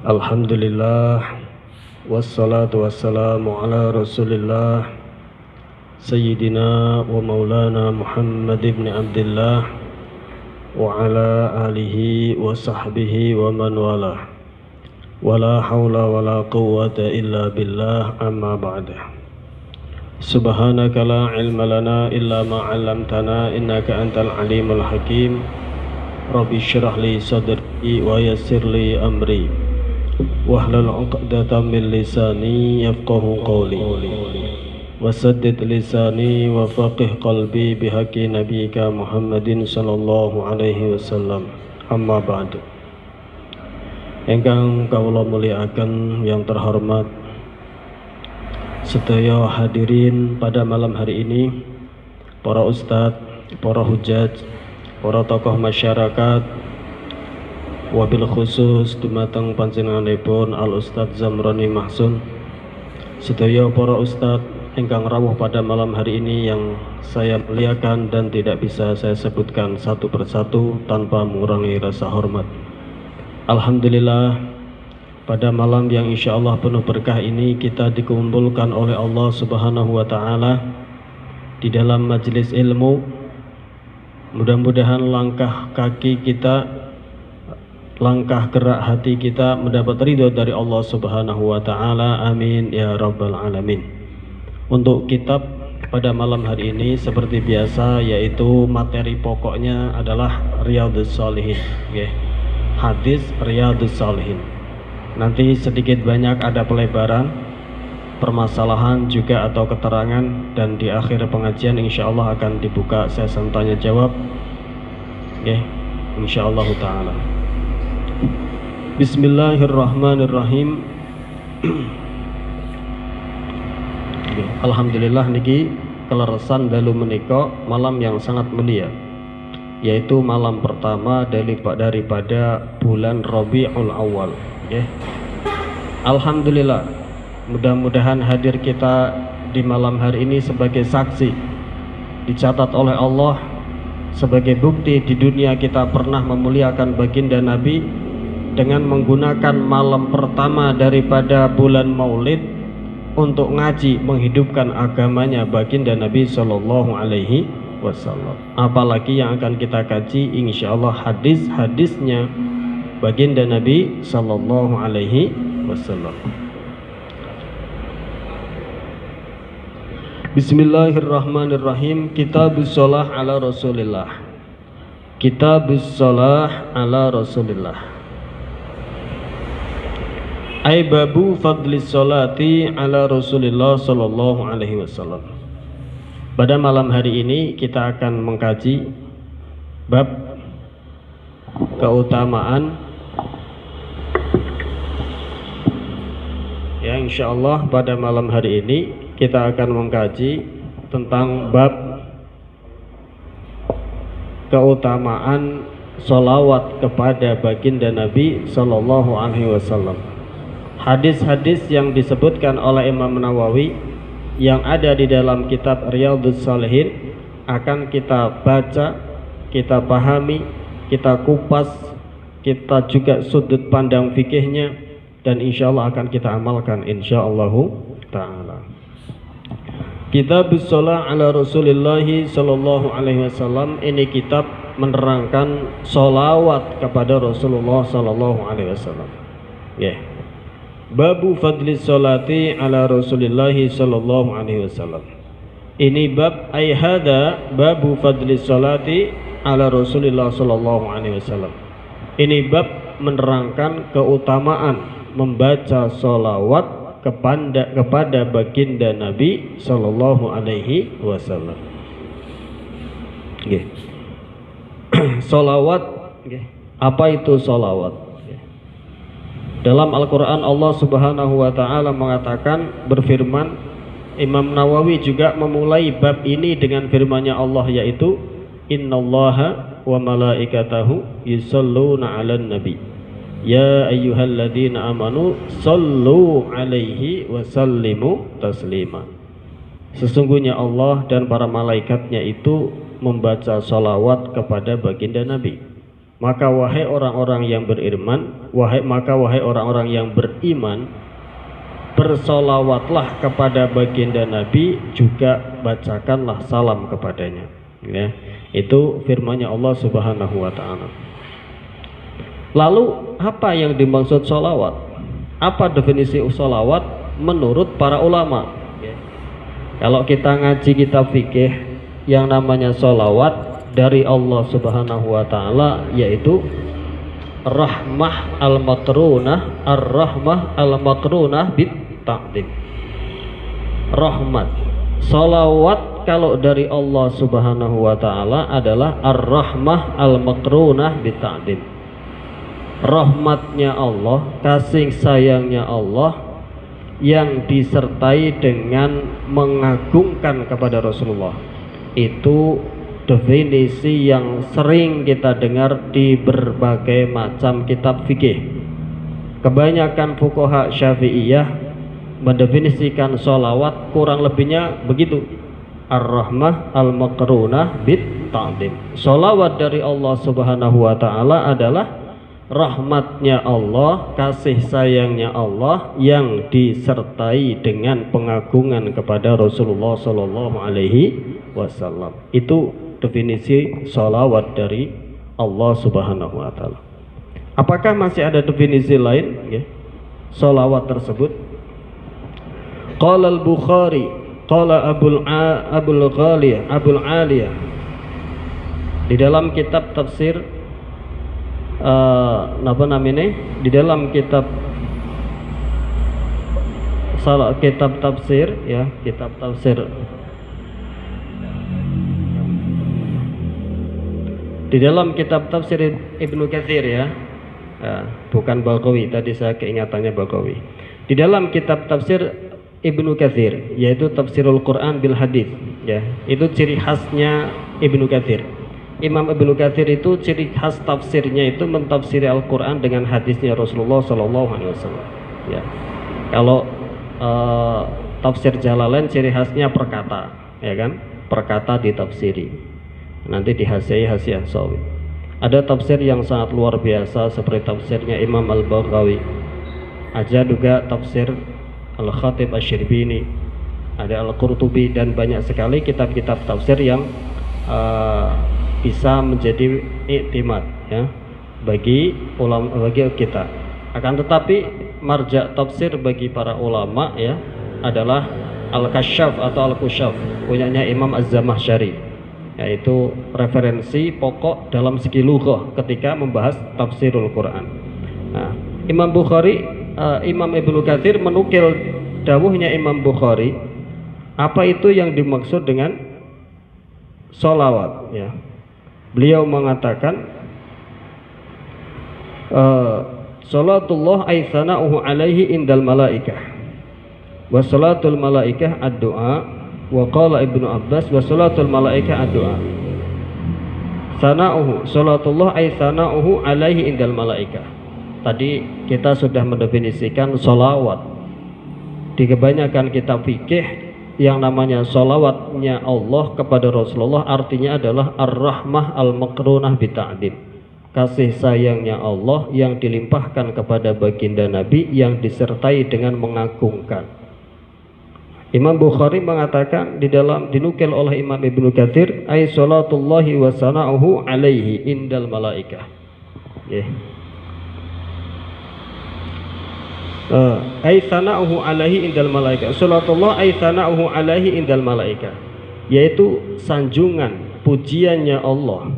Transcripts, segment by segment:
Alhamdulillah, wassalatu wassalamu ala rasulillah Sayyidina wa maulana Muhammad ibn Abdullah wa ala alihi wa sahbihi wa man walah. Wala hawla wala quwwata illa billah, amma ba'da. Subhanaka la ilma lana illa ma 'allamtana innaka antal alimul hakim. Rabbi syrah li sadri wa yassir li amri wahlul 'uqdatam min lisani yafqahu qawli wasaddid lisani wa faqih qalbi bihaqqi nabiyyika Muhammadin sallallahu alaihi wasallam. Amma ba'du. Ingkang kawula mulyakaken yang terhormat sedaya hadirin pada malam hari ini, para ustadz, para hujaj, para tokoh masyarakat, wabil khusus dumateng panjenenganipun Al Ustadz Zamroni Mahsun, sedaya para ustadz ingkang rawuh pada malam hari ini yang saya muliakan dan tidak bisa saya sebutkan satu persatu tanpa mengurangi rasa hormat. Alhamdulillah, pada malam yang insya Allah penuh berkah ini kita dikumpulkan oleh Allah Subhanahu wa Ta'ala di dalam majelis ilmu. Mudah-mudahan langkah kaki kita, langkah gerak hati kita mendapat ridho dari Allah Subhanahu wa Ta'ala. Amin ya rabbal alamin. Untuk kitab pada malam hari ini seperti biasa, yaitu materi pokoknya adalah Riyadhus Shalihin, hadis Riyadhus Shalihin. Nanti sedikit banyak ada pelebaran, permasalahan juga atau keterangan, dan di akhir pengajian insya Allah akan dibuka sesi tanya jawab, insya Allah Ta'ala. Bismillahirrahmanirrahim. Alhamdulillah niki keleresan dalu menika malam yang sangat mulia, yaitu malam pertama daripada bulan Rabiul Awal. Alhamdulillah, mudah-mudahan hadir kita di malam hari ini sebagai saksi, dicatat oleh Allah sebagai bukti di dunia kita pernah memuliakan baginda Nabi dengan menggunakan malam pertama daripada bulan Maulid untuk ngaji menghidupkan agamanya baginda Nabi Sallallahu Alaihi Wasallam. Apalagi yang akan kita kaji insya Allah hadis-hadisnya baginda Nabi Sallallahu Alaihi Wasallam. Bismillahirrahmanirrahim. Kitabus Shalah ala Rasulillah. Kitabus Shalah ala Rasulillah. Ai babu fadlis sholati ala Rasulillah sallallahu alaihi wasallam. Pada malam hari ini kita akan mengkaji bab keutamaan, ya insyaallah pada malam hari ini kita akan mengkaji tentang bab keutamaan sholawat kepada baginda Nabi sallallahu alaihi wasallam. Hadis-hadis yang disebutkan oleh Imam Nawawi yang ada di dalam kitab Riyadhus Shalihin akan kita baca, kita pahami, kita kupas, kita juga sudut pandang fikihnya, dan insya Allah akan kita amalkan insyaallah ta'ala. Kitabus Shalah ala Rasulillahi sallallahu alaihi wasallam, ini kitab menerangkan sholawat kepada Rasulullah sallallahu alaihi wasallam. Babu fadlis sholati ala Rasulillahi sallallahu alaihi wasallam. Ini bab hada babu fadlis sholati ala Rasulillah sallallahu alaihi wasallam. Ini bab menerangkan keutamaan membaca sholawat kepada baginda Nabi sallallahu alaihi wasallam. Sholawat, apa itu sholawat? Dalam Al-Quran Allah Subhanahu wa Ta'ala mengatakan, berfirman, Imam Nawawi juga memulai bab ini dengan firman-Nya Allah, yaitu innallaha wa malaikatahu yusholluna 'alan nabi ya ayyuhalladzina amanu shollu 'alaihi wa sallimu taslima. Sesungguhnya Allah dan para malaikatnya itu membaca salawat kepada baginda Nabi. Maka wahai orang-orang yang beriman, wahai orang-orang yang beriman, bersolawatlah kepada baginda Nabi, juga bacakanlah salam kepadanya. Ya, itu firman-Nya Allah Subhanahu wa taala. Lalu apa yang dimaksud solawat? Apa definisi solawat menurut para ulama? Ya. Kalau kita ngaji kitab fikih, yang namanya solawat dari Allah Subhanahu wa taala yaitu rahmah al-makrunah, ar-rahmah al-makrunah bit ta'dim. Rahmat. Salawat kalau dari Allah Subhanahu wa taala adalah ar-rahmah al-makrunah bit ta'dim. Rahmatnya Allah, kasih sayangnya Allah yang disertai dengan mengagungkan kepada Rasulullah. Itu definisi yang sering kita dengar di berbagai macam kitab fikih. Kebanyakan fuqaha Syafi'iyah mendefinisikan sholawat kurang lebihnya begitu. Ar-rahmah al-makrunah bit ta'dim. Sholawat dari Allah Subhanahu wa taala adalah rahmatnya Allah, kasih sayangnya Allah yang disertai dengan pengagungan kepada Rasulullah sallallahu alaihi wasallam. Itu definisi sholawat dari Allah Subhanahu wa taala. Apakah masih ada definisi lain ya, sholawat tersebut? Qala al-Bukhari, qala Abul Aliyah di dalam kitab tafsir di dalam kitab tafsir ya, kitab tafsir di dalam kitab tafsir Ibnu Katsir ya, bukan Baghawi, tadi saya keingatannya Baghawi. Di dalam kitab tafsir Ibnu Katsir, yaitu tafsirul Quran bil hadis ya, itu ciri khasnya Ibnu Katsir. Imam Ibnu Katsir itu ciri khas tafsirnya itu mentafsiri Al-Quran dengan hadisnya Rasulullah sallallahu alaihi wasallam ya. Kalau tafsir Jalalain ciri khasnya perkata ya kan, perkata ditafsiri. Nanti di Hasyiah Sawi. Ada tafsir yang sangat luar biasa seperti tafsirnya Imam Al-Baghawi. Ada juga tafsir Al-Khatib Asy-Syirbini, ada Al-Qurtubi, dan banyak sekali kitab-kitab tafsir yang bisa menjadi iktimad ya bagi ulama, bagi kita. Akan tetapi marja tafsir bagi para ulama ya adalah Al-Kasyaf atau Al-Kusyaf punyanya Imam Az-Zamakhsyari, yaitu referensi pokok dalam segi lughah ketika membahas tafsirul Quran. Nah, Imam Ibnu Katsir menukil dawuhnya Imam Bukhari, apa itu yang dimaksud dengan sholawat ya. Beliau mengatakan salatullah ay thana'uhu alaihi indal malaikah wa salatul malaikah ad-du'a. Wa qala Ibnu Abbas wa salatul malaikah ad-du'a. Sana'uhu salatullah ay sana'uhu alaihi indal malaikah. Tadi kita sudah mendefinisikan sholawat. Di kebanyakan kitab fikih yang namanya sholawatnya Allah kepada Rasulullah artinya adalah ar-rahmah al-makrunah bita'dim. Kasih sayangnya Allah yang dilimpahkan kepada baginda Nabi yang disertai dengan mengagungkan. Imam Bukhari mengatakan di dalam dinukil oleh Imam Ibnu Katsir ay salatullahi wa sana'uhu alaihi indal malaikah. Ay sana'uhu alaihi indal malaikah. Salatullah ay sana'uhu alaihi indal malaikah, yaitu sanjungan pujiannya Allah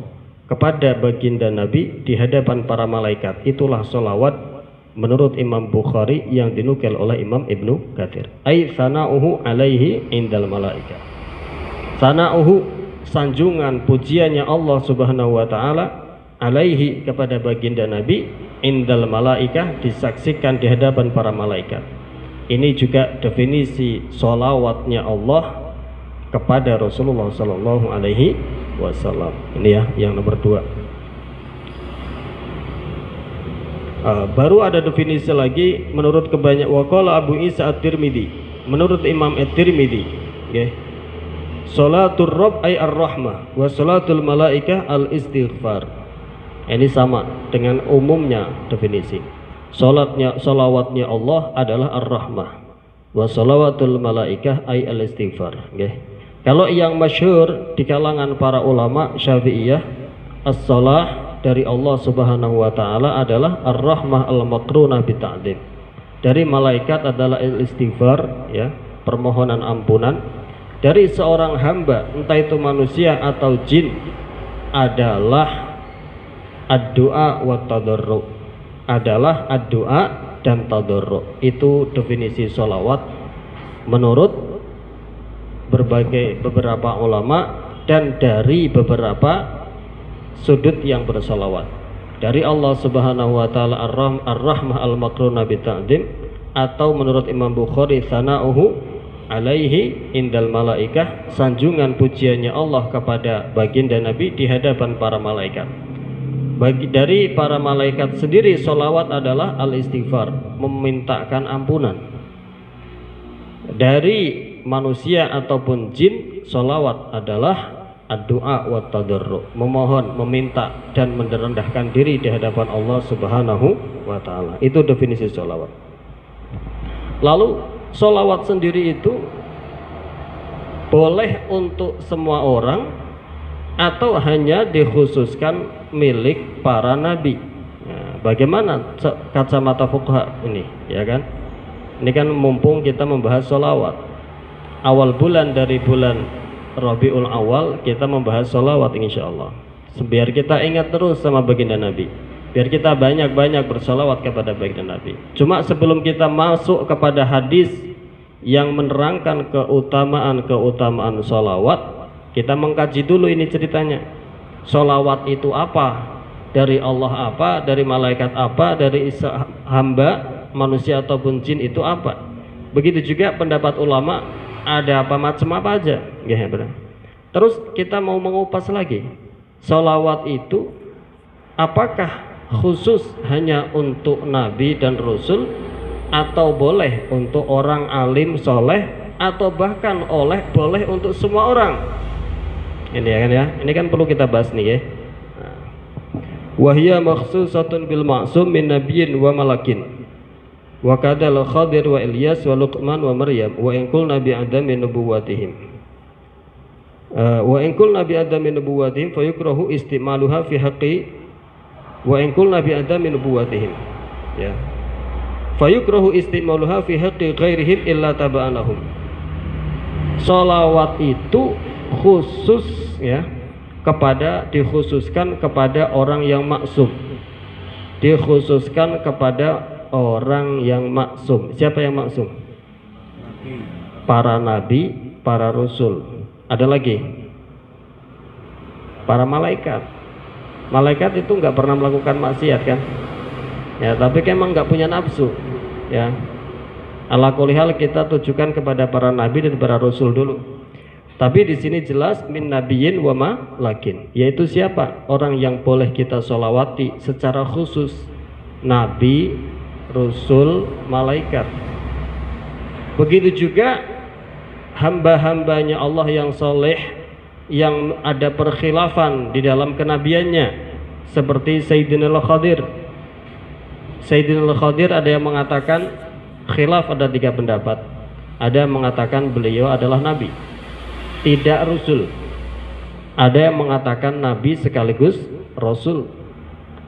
kepada baginda Nabi di hadapan para malaikat. Itulah sholawat menurut Imam Bukhari yang dinukil oleh Imam Ibnu Katsir. Ai sana'uhu alaihi indal malaikah. Sana'uhu sanjungan pujiannya Allah Subhanahu wa taala alaihi kepada baginda Nabi indal malaikah disaksikan di hadapan para malaikat. Ini juga definisi sholawatnya Allah kepada Rasulullah sallallahu alaihi wasallam. Ini ya yang nomor 2. Baru ada definisi lagi menurut kebanyakan waqala Abu Isa At-Tirmidzi, menurut Imam At-Tirmidzi okay. Salatul Rabb ay ar-rahmah wa salatul malaikah al-istighfar. Ini sama dengan umumnya definisi. Solawatnya Allah adalah ar-rahmah. Wa salawatul malaikah ay al-istighfar. Okay. Kalau yang masyhur di kalangan para ulama Syafi'iyah, as-salah dari Allah Subhanahu wa taala adalah ar-rahmah al-maqrunah bita'dzim. Dari malaikat adalah al-istighfar, ya, permohonan ampunan. Dari seorang hamba, entah itu manusia atau jin, adalah ad-du'a wa tadarru, adalah ad-du'a dan tadarru. Itu definisi sholawat menurut beberapa ulama dan dari beberapa sudut yang bersolawat. Dari Allah Subhanahu wa taala ar-rahmah al-maqrunah bita'dzim, atau menurut Imam Bukhari sana'uhu alaihi indal malaikah, sanjungan pujiannya Allah kepada baginda Nabi di hadapan para malaikat. Dari para malaikat sendiri solawat adalah al-istighfar, memintakan ampunan. Dari manusia ataupun jin, solawat adalah ad-du'a wa tadarru, memohon, meminta dan merendahkan diri di hadapan Allah Subhanahu wa taala. Itu definisi solawat. Lalu solawat sendiri itu boleh untuk semua orang atau hanya dikhususkan milik para nabi. Nah, bagaimana kacamata fuqaha ini, ya kan? Ini kan mumpung kita membahas sholawat, awal bulan dari bulan Rabiul Awal kita membahas sholawat, insyaallah. Biar kita ingat terus sama baginda Nabi, biar kita banyak-banyak bersolawat kepada baginda Nabi. Cuma sebelum kita masuk kepada hadis yang menerangkan keutamaan sholawat, kita mengkaji dulu ini ceritanya. Sholawat itu apa? Dari Allah apa? Dari malaikat apa? Dari hamba, manusia ataupun jin itu apa? Begitu juga pendapat ulama, ada apa macam apa aja. Ya, benar. Terus kita mau mengupas lagi. Sholawat itu apakah khusus hanya untuk nabi dan rasul, atau boleh untuk orang alim soleh, atau bahkan boleh untuk semua orang? Ini ya kan, ya, ini kan perlu kita bahas nih, ya. Wahia makhsusatun bil ma'sum min nabiyyin wa malakin, wa kadal Khadir wa Ilyas wa Luqman wa Maryam, wa in qul nabi adam min nubuwatihim, wa in qul nabi adam min nubuwatihim fa yukrahu istimaluha fi haqqi, wa in qul nabi adam min nubuwatihim, ya, fa yukrahu istimaluha fi haqqi ghairihim illa taba'anahum. Sholawat itu khusus, ya, dikhususkan kepada orang yang maksum, dikhususkan kepada orang yang maksum. Siapa yang maksum? Para nabi, para rasul. Ada lagi para malaikat. Malaikat itu nggak pernah melakukan maksiat, kan, ya, tapi memang nggak punya nafsu, ya. Ala kulli hal kita tujukan kepada para nabi dan para rasul dulu. Tapi di sini jelas min nabiyyin wa malakin, yaitu siapa orang yang boleh kita sholawati secara khusus? Nabi, rasul, malaikat. Begitu juga hamba-hambanya Allah yang soleh, yang ada perkhilafan di dalam kenabiannya, seperti Sayyidina Al-Khadir. Sayyidina Al-Khadir ada yang mengatakan khilaf, ada 3 pendapat. Ada yang mengatakan beliau adalah nabi, tidak rasul. Ada yang mengatakan nabi sekaligus rasul.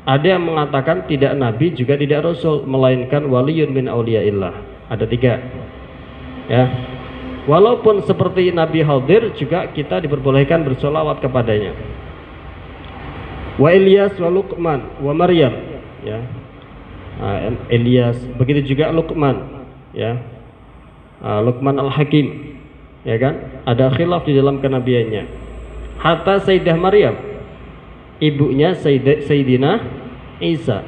Ada yang mengatakan tidak nabi juga tidak rasul, melainkan waliyun min auliyaillah. Ada 3, ya. Walaupun seperti Nabi Khadir juga kita diperbolehkan bersolawat kepadanya. Wa Ilyas wa Luqman wa Maryam, ya. Ilyas, begitu juga Luqman, ya. Luqman al-Hakim, ya kan, ada khilaf di dalam kenabiannya. Hatta Sayyidah Maryam, ibunya Sayyidina Isa,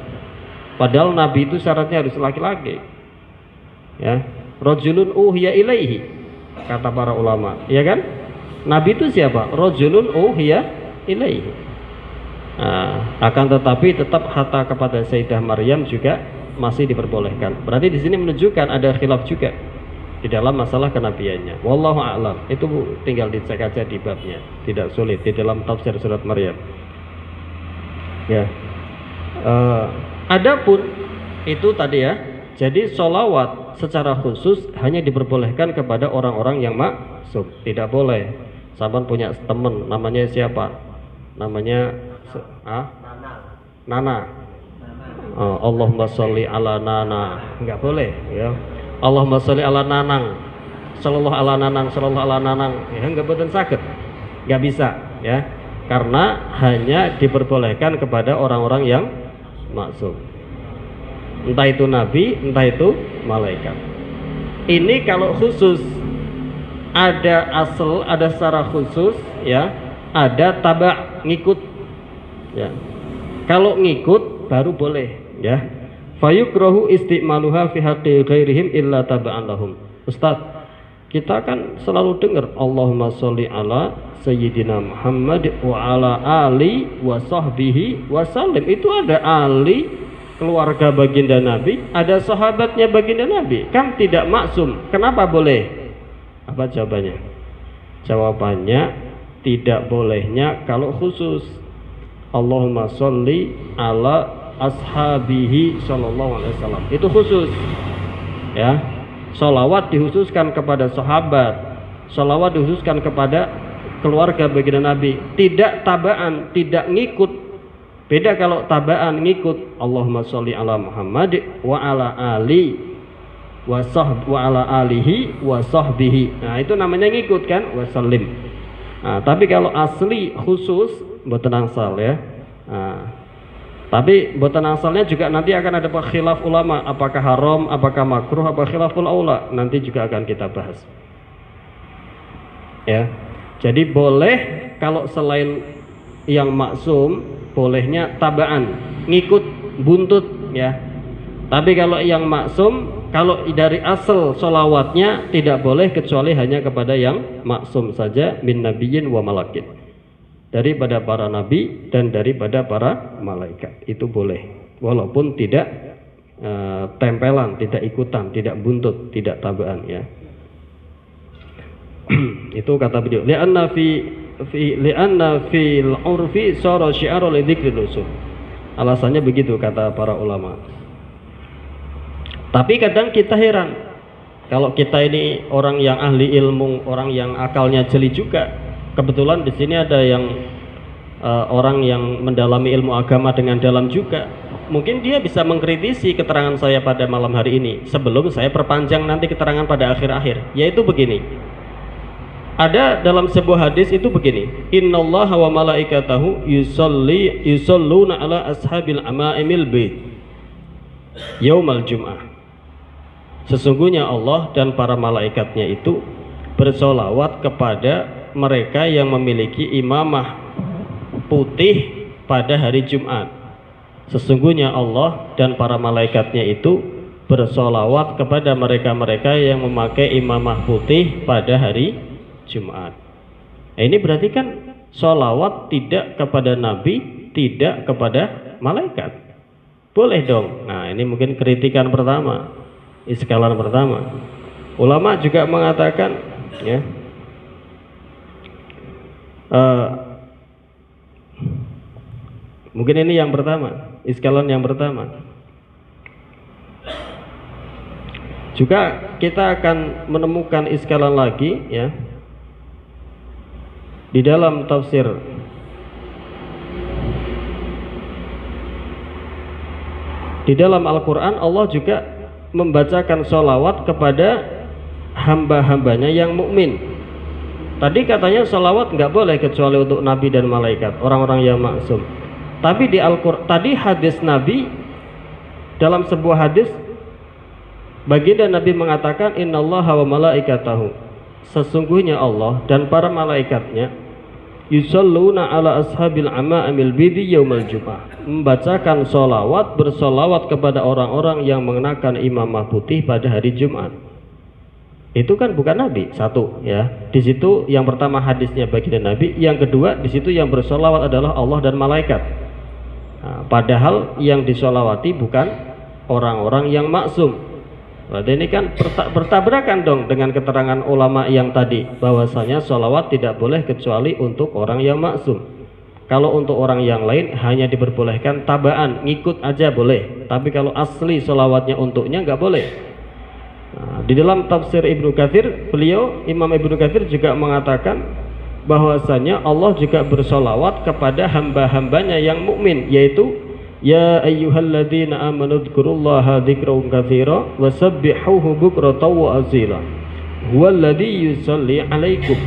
padahal nabi itu syaratnya harus laki-laki, ya. Rajulun uhiya ilaihi, kata para ulama, ya kan. Nabi itu siapa? Rajulun uhiya ilaihi. Akan tetapi tetap hatta kepada Sayyidah Maryam juga masih diperbolehkan. Berarti di sini menunjukkan ada khilaf juga di dalam masalah kenabiannya. Wallahu a'lam. Itu tinggal dicek aja di babnya, tidak sulit, di dalam tafsir surat Maryam. Ya. Adapun itu tadi ya, jadi sholawat secara khusus hanya diperbolehkan kepada orang-orang yang maksum. Tidak boleh sahabat punya teman namanya siapa, namanya Nana, Allahumma sholli ala Nana, nggak boleh ya. Allahumma sholli ala Nanang, sallallahu ala Nanang, sallallahu ala Nanang, ya nggak boten saged, nggak bisa ya, karena hanya diperbolehkan kepada orang-orang yang maksum, entah itu nabi, entah itu malaikat. Ini kalau khusus, ada asal, ada secara khusus ya, ada taba, ngikut ya. Kalau ngikut baru boleh ya. Fayukrahu istimaluha fi haqqi ghairihim illa taba'an lahum. Ustaz, kita kan selalu dengar Allahumma sholli ala sayyidina Muhammad wa ala ali wa sahbihi wa sallim. Itu ada ali, keluarga baginda Nabi, ada sahabatnya baginda Nabi, kan tidak maksum. Kenapa boleh? Apa jawabannya? Jawabannya tidak bolehnya kalau khusus. Allahumma sholli ala ashabihi sallallahu alaihi wasallam, itu khusus ya. Sholawat dikhususkan kepada sahabat, sholawat dikhususkan kepada keluarga baginda Nabi, tidak tabaan, tidak ngikut. Beda kalau tabaan ngikut, Allahumma sholli ala Muhammad wa ala ali wa ala alihi wa sahbihi. Nah, itu namanya ngikut kan, wasallim. Nah, tapi kalau asli khusus mboten angsal ya. Nah, tapi mboten asalnya juga nanti akan ada khilaf ulama, apakah haram, apakah makruh, apa khilaful aula, nanti juga akan kita bahas. Ya. Jadi boleh kalau selain yang maksum, bolehnya tabaan, ngikut, buntut ya. Tapi kalau yang maksum, kalau dari asal sholawatnya tidak boleh kecuali hanya kepada yang maksum saja, min nabiyyin wa malakin, daripada para nabi dan daripada para malaikat, itu boleh, walaupun tidak tempelan, tidak ikutan, tidak buntut, tidak tabaan ya. Itu kata beliau, li'anna fil urfi sara syi'ara li dzikril usul. Alasannya begitu kata para ulama. Tapi kadang kita heran, kalau kita ini orang yang ahli ilmu, orang yang akalnya jeli juga. Kebetulan di sini ada yang orang yang mendalami ilmu agama dengan dalam juga. Mungkin dia bisa mengkritisi keterangan saya pada malam hari ini sebelum saya perpanjang nanti keterangan pada akhir-akhir. Yaitu begini. Ada dalam sebuah hadis itu begini. Innallaha wa malaikatahu yusholluna ala ashabil amaimil bait yaumal jum'ah. Sesungguhnya Allah dan para malaikatnya itu bersolawat kepada mereka yang memiliki imamah putih pada hari Jumat. Sesungguhnya Allah dan para malaikatnya itu bersolawat kepada mereka-mereka yang memakai imamah putih pada hari Jumat. Nah, ini berarti kan solawat tidak kepada Nabi, tidak kepada malaikat. Boleh dong. Nah, ini mungkin kritikan pertama, iskalan pertama. Ulama juga mengatakan ya, mungkin ini yang pertama, iskalan yang pertama. Juga kita akan menemukan iskalan lagi ya di dalam tafsir di dalam Al-Quran. Allah juga membacakan sholawat kepada hamba-hambanya yang mukmin. Tadi katanya sholawat nggak boleh kecuali untuk nabi dan malaikat, orang-orang yang maksum. Tapi di Al-Quran tadi hadis Nabi, dalam sebuah hadis baginda Nabi mengatakan innallaha wa malaikatahu, sesungguhnya Allah dan para malaikatnya yusholluna ala ashabil ama'amil bidi yaumal jum'ah, membacakan sholawat, bersolawat kepada orang-orang yang mengenakan imamah putih pada hari Jumat. Itu kan bukan Nabi, satu ya. Di situ yang pertama hadisnya baginda Nabi, yang kedua di situ yang bersolawat adalah Allah dan malaikat. Nah, padahal yang disolawati bukan orang-orang yang maksum. Berarti ini kan bertabrakan dong dengan keterangan ulama yang tadi, bahwasanya solawat tidak boleh kecuali untuk orang yang maksum. Kalau untuk orang yang lain hanya diperbolehkan tabaan, ngikut aja boleh. Tapi kalau asli sholawatnya untuknya nggak boleh. Nah, di dalam tafsir Ibnu Katsir, Imam Ibnu Katsir juga mengatakan bahwasanya Allah juga bersolawat kepada hamba-hambanya yang mukmin, yaitu ya ayyuhalladzina amanu dzkurullaha dzikran katsira wasabbihuhu bukratan wa asila huwallazi yusalli 'alaikum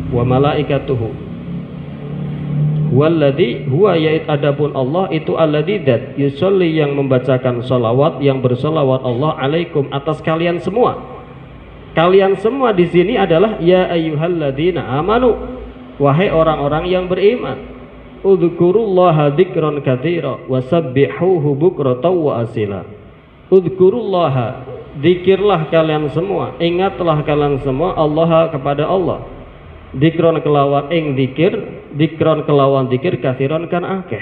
wa malaikatuhu Walladzi huwa yait adapun Allah itu alladzi dzat yusolli yang membacakan salawat, yang bersalawat Allah alaikum atas kalian semua. Kalian semua di sini adalah ya ayyuhalladzina amanu, wahai orang-orang yang beriman. Udzkurullaha dzikran katsira wasabbihuhu bukratan wa asila. Udzkurullaha, zikirlah kalian semua, ingatlah kalian semua Allah kepada Allah. Dzikron kelawan ing dzikir, dzikron kelawan dzikir kathiron kan akeh.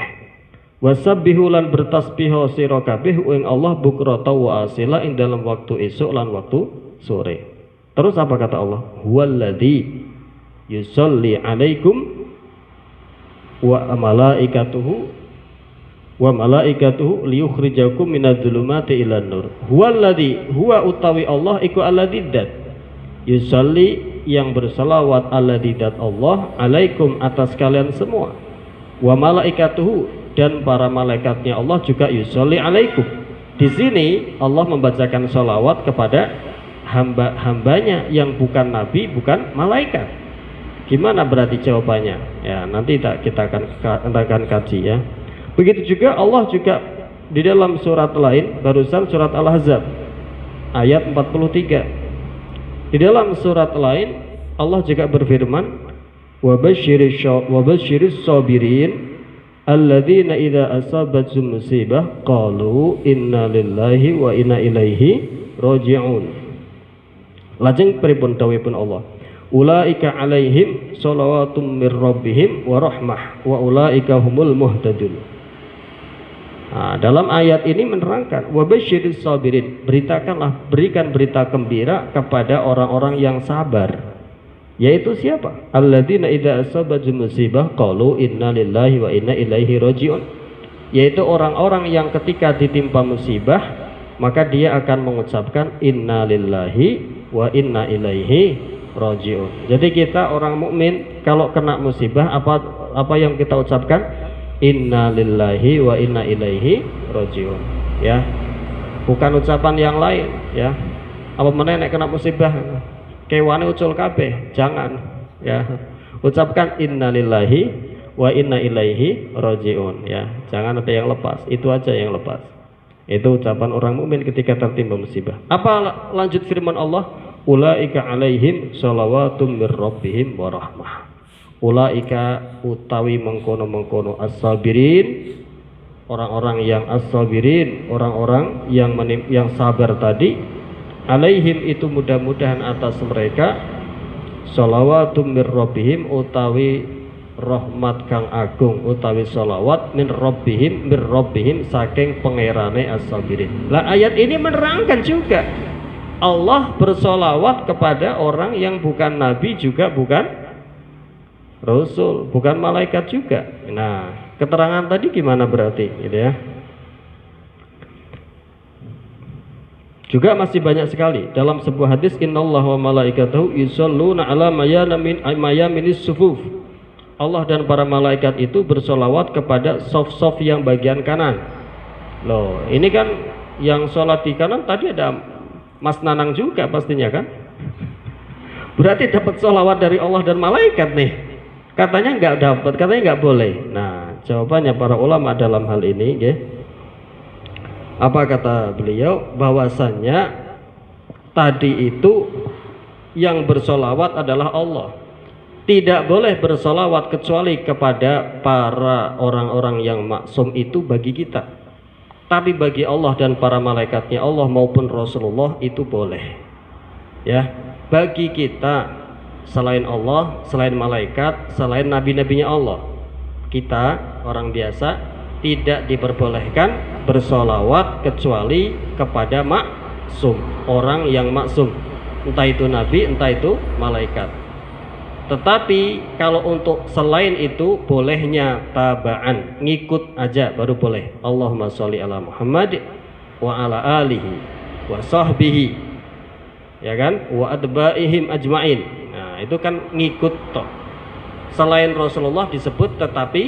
Wasabbihu lan bertasbih sira kabeh ing Allah bukrata wa asila ing dalam waktu esuk lan waktu sore. Terus apa kata Allah? Huwallazi yusolli 'alaikum wa malaikatuhu liyukhrijakum minadz-dzulumati ilan nur. Huwallazi huwa utawi Allah iku alladzi dzat yusolli yang bersalawat alladzi dzat Allah alaikum atas kalian semua, wa malaikatuhu dan para malaikatnya Allah juga yusolli alaikum. Di sini Allah membacakan salawat kepada hamba-hambanya yang bukan nabi, bukan malaikat. Gimana berarti jawabannya? Ya, nanti kita akan kaji ya. Begitu juga Allah juga di dalam surat lain, barusan surat Al-Ahzab ayat 43. Di dalam surat lain Allah juga berfirman, wa basyiris sabirin alladzina idza asabathum musibah qalu inna lillahi wa inna ilaihi raji'un. Lajeng pripun dawuhipun Allah, ulaika alaihim shalawatum mir rabbihim wa rahmah wa ulaika humul muhtadun. Nah, dalam ayat ini menerangkan wabasyiris sabirin, beritakanlah, berikan berita gembira kepada orang-orang yang sabar, yaitu siapa? Alladzina idza asabathum musibah qalu inna lillahi wa inna ilaihi raji'un, yaitu orang-orang yang ketika ditimpa musibah maka dia akan mengucapkan inna lillahi wa inna ilaihi raji'un. Jadi kita orang mukmin kalau kena musibah apa yang kita ucapkan? Inna lillahi wa inna ilaihi raji'un, ya, bukan ucapan yang lain ya. Apa meneh nek kena musibah kewane ucul kabeh, jangan ya, ucapkan inna lillahi wa inna ilaihi raji'un ya, jangan ada yang lepas, itu aja yang lepas. Itu ucapan orang mukmin ketika tertimpa musibah. Apa lanjut firman Allah? Ulaika alaihim shalawatum mir rabbihim wa rahmah. Ulaika utawi mengkono-mengkono as-sabirin, orang-orang yang as-sabirin, orang-orang yang sabar tadi, alaihim itu mudah-mudahan atas mereka shalawatum mir rabbihim utawi rahmat kang agung, utawi sholawat min rabbihim saking pangerane as-sabirin. Lah ayat ini menerangkan juga Allah bersolawat kepada orang yang bukan nabi juga bukan rasul, bukan malaikat juga. Nah, keterangan tadi gimana berarti gitu ya. Juga masih banyak sekali dalam sebuah hadis, innallaha wa malaikatahu yusholluna ala mayaminis sufuf. Allah dan para malaikat itu bersolawat kepada sof-sof yang bagian kanan. Loh, ini kan yang sholat di kanan tadi ada Mas Nanang juga pastinya kan. Berarti dapat solawat dari Allah dan malaikat nih. Katanya nggak dapat, katanya nggak boleh. Nah, jawabannya para ulama dalam hal ini, ya. Apa kata beliau? Bahwasannya tadi itu yang bersolawat adalah Allah. Tidak boleh bersolawat kecuali kepada para orang-orang yang maksum itu bagi kita. Tapi bagi Allah dan para malaikatnya Allah maupun Rasulullah itu boleh. Ya, bagi kita selain Allah, selain malaikat, selain nabi-nabinya Allah, kita orang biasa tidak diperbolehkan bersolawat kecuali kepada maksum, orang yang maksum, entah itu nabi, entah itu malaikat. Tetapi kalau untuk selain itu bolehnya tabaan, ngikut aja baru boleh. Allahumma sholli ala Muhammad wa ala alihi wa sahbihi, ya kan, wa adbaihim ajmain. Nah itu kan ngikut toh. Selain Rasulullah disebut tetapi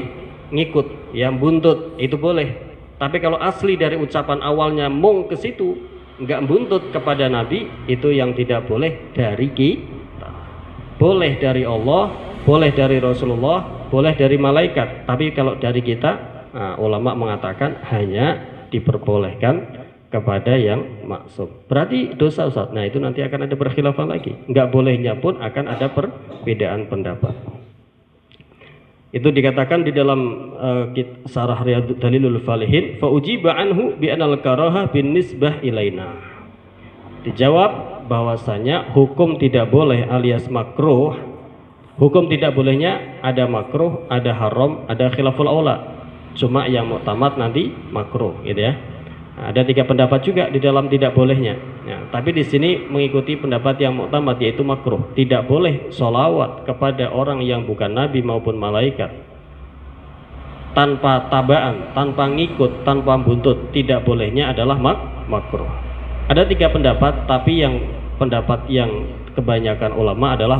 ngikut, yang buntut itu boleh. Tapi kalau asli dari ucapan awalnya mung ke situ, enggak buntut kepada Nabi, itu yang tidak boleh dari kita. Boleh dari Allah, boleh dari Rasulullah, boleh dari malaikat. Tapi kalau dari kita, ulama mengatakan hanya diperbolehkan kepada yang maksum. Berarti dosa, Ustaz. Nah itu nanti akan ada berkhilafan lagi. Enggak bolehnya pun akan ada perbedaan pendapat. Itu dikatakan di dalam Syarah Riyadhud Dalilul Falihin, fa ujiba anhu bi anal karaha bin nisbah ilaina. Dijawab bahwasanya hukum tidak boleh alias makruh. Hukum tidak bolehnya ada makruh, ada haram, ada khilaful aula. Cuma yang muktamad nanti makruh, gitu ya. Nah, ada 3 pendapat juga di dalam tidak bolehnya. Nah, tapi di sini mengikuti pendapat yang muktamad yaitu makruh. Tidak boleh sholawat kepada orang yang bukan nabi maupun malaikat tanpa tabaan, tanpa ngikut, tanpa buntut. Tidak bolehnya adalah makruh. Ada 3 pendapat, tapi yang pendapat yang kebanyakan ulama adalah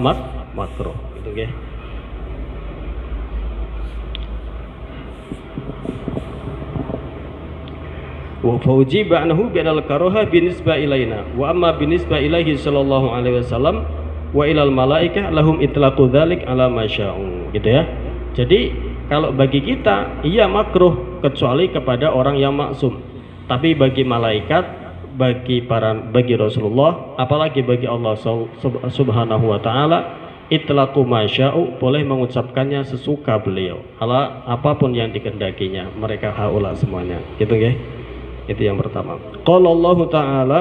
makruh. Gitu, okay? Wa faujiba anhu bi anal karaha binisba ilaina wa amma binisba ilaihi sallallahu alaihi wasallam wa ilal malaikah lahum itlaqu dzalik ala masya'u, gitu ya. Jadi kalau bagi kita iya makruh kecuali kepada orang yang maksum. Tapi bagi malaikat, bagi Rasulullah, apalagi bagi Allah Subhanahu wa taala, itlaqu masya'u, boleh mengucapkannya sesuka beliau. Ala apapun yang dikehendakinya, mereka haula semuanya. Gitu nggih. Itu yang pertama. Qala Allah taala,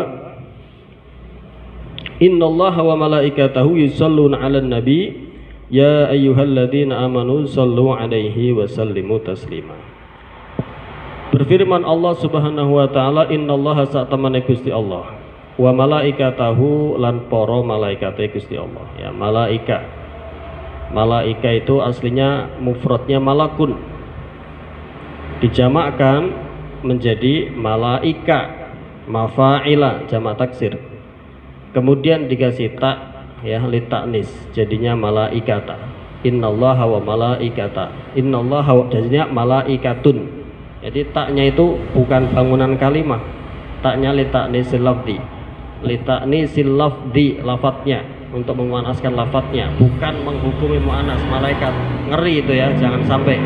innallaha wa malaikatahu yusholluna 'alan nabi ya ayyuhalladzina amanu shallu 'alaihi wa sallimu taslima. Berfirman Allah Subhanahu wa taala, innallaha satamane Gusti Allah wa malaikatahu lan para malaikate Gusti Allah. Ya, malaika. Malaika itu aslinya mufradnya malakun. Dijamakkan menjadi malaika, mafa'ila, jamak taksir. Kemudian dikasih tak, ya, litaknis, jadinya malaikata. Innallaha wa malaikata. Innallaha jadinya malaikatun. Jadi taknya itu bukan bangunan kalimah, taknya litaknisil lafzi, litaknisil lafzi, lafadznya, untuk memanaskan lafadznya, bukan menghukumi mu'anas. Malaikat, ngeri itu ya, jangan sampai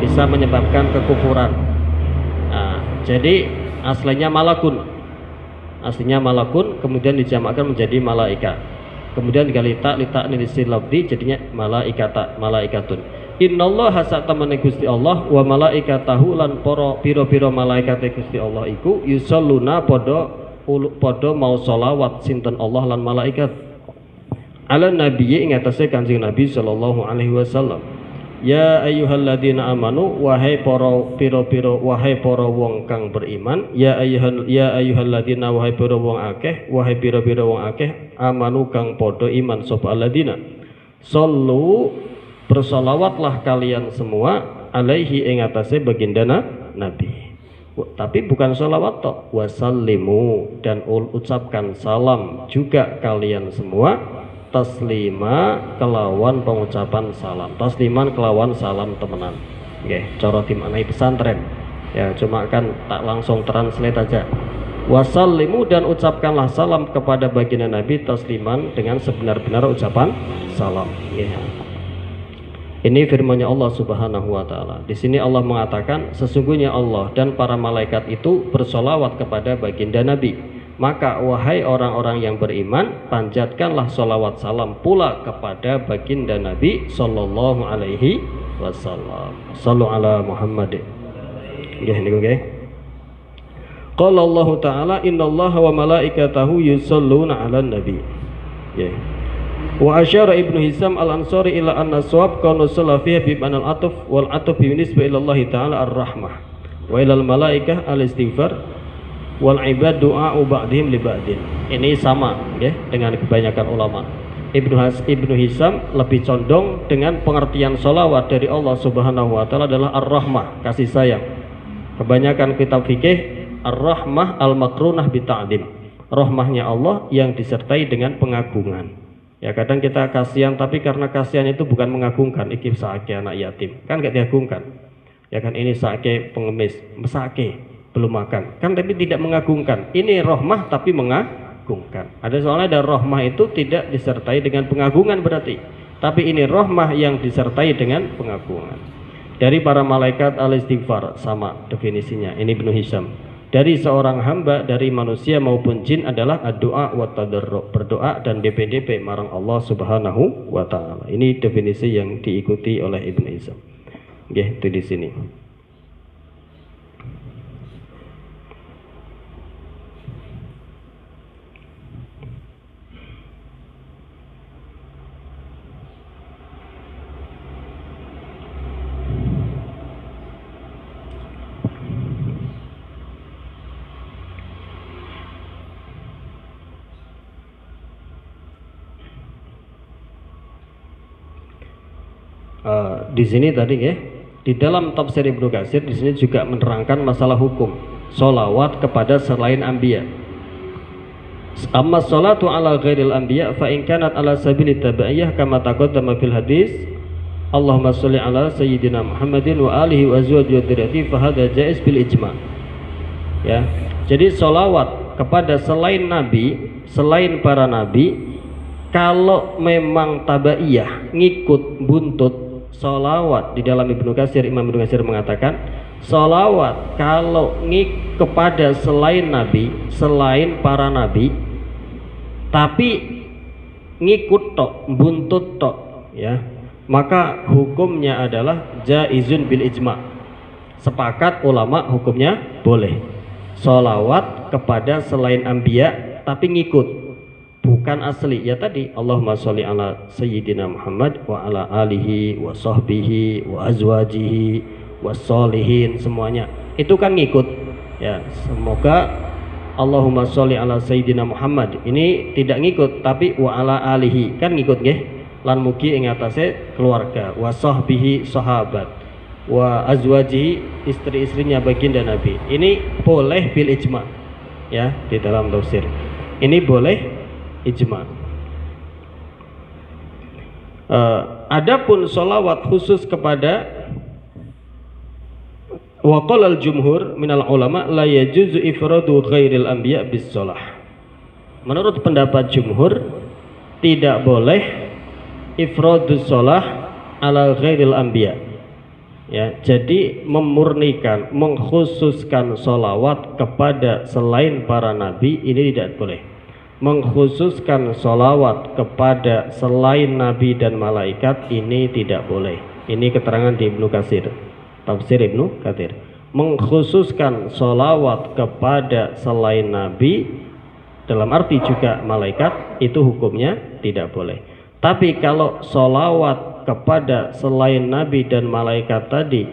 bisa menyebabkan kekufuran. Nah, jadi aslinya malakun, kemudian dijamakkan menjadi malaika, kemudian litaknisil lafzi jadinya malaikata, malaikatun. Innallaha satamane Gusti Allah wa malaikatahu lan para pira-pira malaikate Gusti Allah iku yusholluna padha mau sholawat sinten Allah lan malaikat ala nabiyyi ing atase Kanjeng Nabi sallallahu alaihi wasallam. Ya ayyuhalladzina amanu, wahai para pira-pira, wahai para wong kang beriman. Ya ayyuhalladzina, wahai pira wong akeh, wahai pira-pira wong akeh, amanu kang padha iman sapa alladzina. Sallu, bersolawatlah kalian semua alaihi ing atase baginda Nabi. Tapi bukan sholawat toh, wasallimu, dan ucapkan salam juga kalian semua, taslima kelawan pengucapan salam, tasliman kelawan salam temenan. Nggih, cara dimaknai pesantren. Ya, cuma kan tak langsung translate aja. Wasallimu, dan ucapkanlah salam kepada baginda Nabi tasliman dengan sebenar-benar ucapan salam. Nggih. Ini firman-Nya Allah Subhanahu wa taala. Di sini Allah mengatakan sesungguhnya Allah dan para malaikat itu bersolawat kepada baginda Nabi. Maka wahai orang-orang yang beriman, panjatkanlah solawat salam pula kepada baginda Nabi sallallahu alaihi wasallam. Sallu ala Muhammad. Nggih niku nggih. Qala Allah taala innallaha wa malaikatahu yusholluna 'alan nabi. Nggih. Wa asyara Ibnu Hisam al-Ansari ila anna shawab kana salafiya bi manal atuf wal atuf bi nisbah ila Allah taala ar-rahmah wa ilal malaikah al-istighfar wal ibad du'a ba'dihim li ba'din. Ini sama ya dengan kebanyakan ulama. Ibnu Hisam lebih condong dengan pengertian sholawat dari Allah Subhanahu wa Ta'ala adalah ar-rahmah, kasih sayang. Kebanyakan kitab fikih ar-rahmah al-makrunah bita'dim, rahmahnya Allah yang disertai dengan pengagungan. Ya kadang kita kasihan, tapi karena kasihan itu bukan mengagungkan, iki sake anak yatim, kan gak diagungkan. Ya kan, ini sake pengemis, mesake belum makan, kan tapi tidak mengagungkan. Ini rahmah tapi mengagungkan. Ada soalnya ada rahmah itu tidak disertai dengan pengagungan berarti, tapi ini rahmah yang disertai dengan pengagungan. Dari para malaikat al-istighfar, sama definisinya ini Ibnu Hisam. Dari seorang hamba, dari manusia maupun jin adalah doa wa tadarru, berdoa dan DP marang Allah Subhanahu wa Ta'ala. Ini definisi yang diikuti oleh Ibnu Hisam. Oke, itu di sini. Di sini tadi ya, di dalam tafsir Ibnu Katsir di sini juga menerangkan masalah hukum sholawat kepada selain anbiya. Amma sholatu ala ghairil anbiya fa in kanat ala sabili tabaiyah kama taqaddama fil hadis Allahumma sholli ala sayyidina Muhammadin wa alihi wa azwajihi wa dzurriyyatihi fa hadza jaiz bil ijma'. Ya. Jadi sholawat kepada selain nabi, selain para nabi, kalau memang tabaiyah ngikut buntut sholawat, di dalam Ibnu Katsir, Imam Ibnu Katsir mengatakan sholawat kalau kepada selain nabi, selain para nabi, tapi ngikut tok, buntut tok, ya, maka hukumnya adalah jaizun bil ijma'. Sepakat ulama hukumnya boleh sholawat kepada selain anbiya tapi ngikut, bukan asli. Ya tadi Allahumma sholli ala sayyidina Muhammad wa ala alihi wa sahbihi wa azwajihi wassolihin, semuanya itu kan ngikut. Ya, semoga Allahumma sholli ala sayyidina Muhammad ini tidak ngikut, tapi wa ala alihi kan ngikut nggih, lan mugi ing atase keluarga, wa sahbihi sahabat, wa azwajihi istri-istrinya baginda Nabi. Ini boleh bil ijma', ya, di dalam tafsir ini boleh ijma'. Adapun sholawat khusus kepada waqalal jumhur minal ulama la yajuzu ifradu ghairil anbiya bis sholah. Menurut pendapat jumhur tidak boleh ifradus sholah ala ghairil anbiya. Ya, jadi memurnikan, mengkhususkan sholawat kepada selain para nabi ini tidak boleh. Mengkhususkan sholawat kepada selain nabi dan malaikat ini tidak boleh. Ini keterangan di Ibnu Katsir, tafsir Ibnu Katsir. Mengkhususkan sholawat kepada selain nabi dalam arti juga malaikat itu hukumnya tidak boleh. Tapi kalau sholawat kepada selain nabi dan malaikat tadi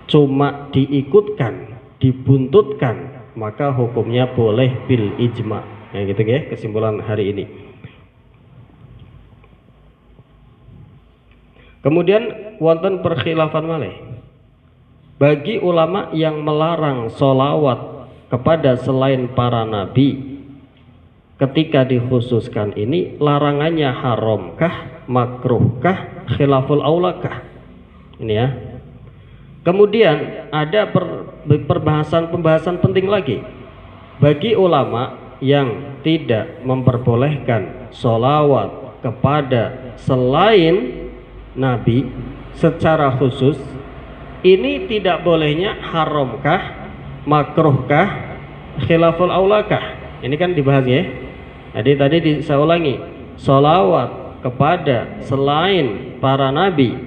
cuma diikutkan, dibuntutkan, maka hukumnya boleh bil ijma'. Nah gitu ya kesimpulan hari ini. Kemudian wonten perkhilafan malih. Bagi ulama yang melarang sholawat kepada selain para nabi, ketika dikhususkan ini larangannya haramkah, makruhkah, khilaful aulakah? Ini ya. Kemudian ada pembahasan penting lagi bagi ulama yang tidak memperbolehkan sholawat kepada selain nabi secara khusus. Ini tidak bolehnya haramkah, makruhkah, khilaful aulakah? Ini kan dibahas ya. Jadi tadi saya ulangi, sholawat kepada selain para nabi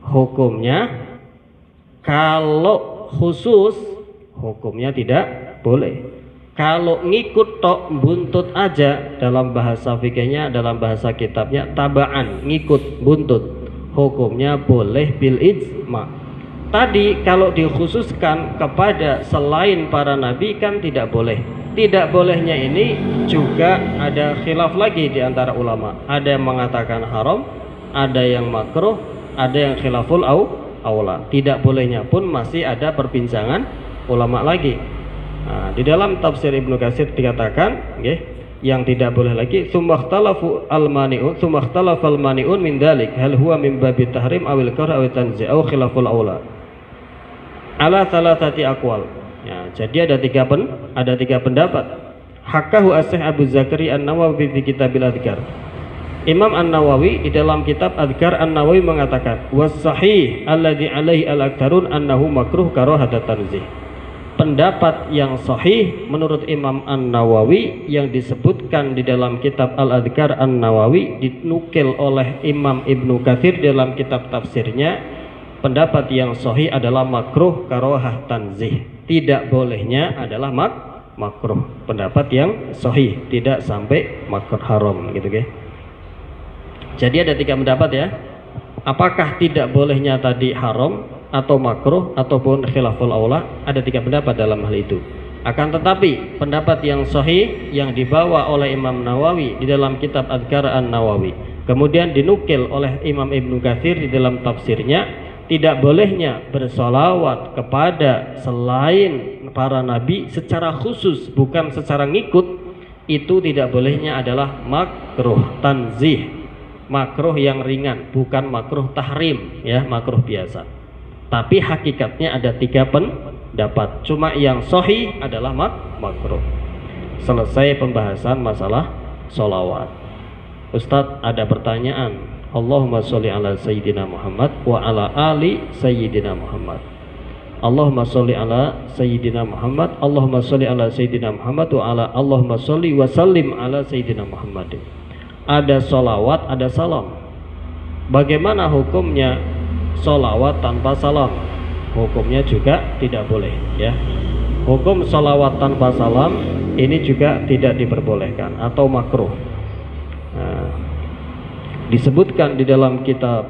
hukumnya kalau khusus hukumnya tidak boleh. Kalau ngikut tok buntut aja, dalam bahasa fikihnya, dalam bahasa kitabnya tabaan, ngikut buntut, hukumnya boleh bil ijma'. Tadi kalau dikhususkan kepada selain para nabi kan tidak boleh. tidak bolehnya ini juga ada khilaf lagi di antara ulama. Ada yang mengatakan haram, ada yang makruh, ada yang khilaful aula. Tidak bolehnya pun masih ada perbincangan ulama lagi. Nah, di dalam tafsir Ibnu Katsir dikatakan, yang tidak boleh lagi sumakhtalafu al-mani'un sumakhtalafal mani'un min dalik hal huwa min babi tahrim awil karh awil tanzi' aw khilaful aula ala thalathati aqwal. Ya, jadi ada tiga pendapat. Hakahu as-Syekh Abu Zakari An-Nawawi fi Kitabil Adhkar. Imam An-Nawawi di dalam kitab Adhkar An-Nawawi mengatakan was sahih alladzi alaihi al-aktsarun annahu makruh karahatat tanzih. Pendapat yang sahih menurut Imam An-Nawawi yang disebutkan di dalam kitab Al-Adhkar An-Nawawi dinukil oleh Imam Ibnu Katsir dalam kitab tafsirnya, pendapat yang sahih adalah makruh karahah tanzih. Tidak bolehnya adalah makruh. Pendapat yang sahih, tidak sampai makruh haram gitu guys. Jadi ada tiga pendapat ya. Apakah tidak bolehnya tadi haram atau makruh ataupun khilaful aula? Ada tiga pendapat dalam hal itu. Akan tetapi pendapat yang sahih yang dibawa oleh Imam Nawawi di dalam kitab Adhkar An-Nawawi, kemudian dinukil oleh Imam Ibnu Katsir di dalam tafsirnya, tidak bolehnya bersolawat kepada selain para nabi secara khusus, bukan secara ngikut, itu tidak bolehnya adalah makruh tanzih, makruh yang ringan, bukan makruh tahrim ya, makruh biasa. Tapi hakikatnya ada tiga pendapat, cuma yang sahih adalah makruh. Selesai pembahasan masalah solawat. Ustadz, ada pertanyaan. Allahumma sholli ala sayyidina Muhammad wa ala ali sayyidina Muhammad. Allahumma sholli ala sayyidina Muhammad, Allahumma sholli ala sayyidina Muhammad wa ala Allahumma sholli wa sallim ala sayyidina Muhammad. Ada sholawat, ada salam. Bagaimana hukumnya sholawat tanpa salam? Hukumnya juga tidak boleh ya. Hukum sholawat tanpa salam ini juga tidak diperbolehkan atau makruh. Nah, disebutkan di dalam kitab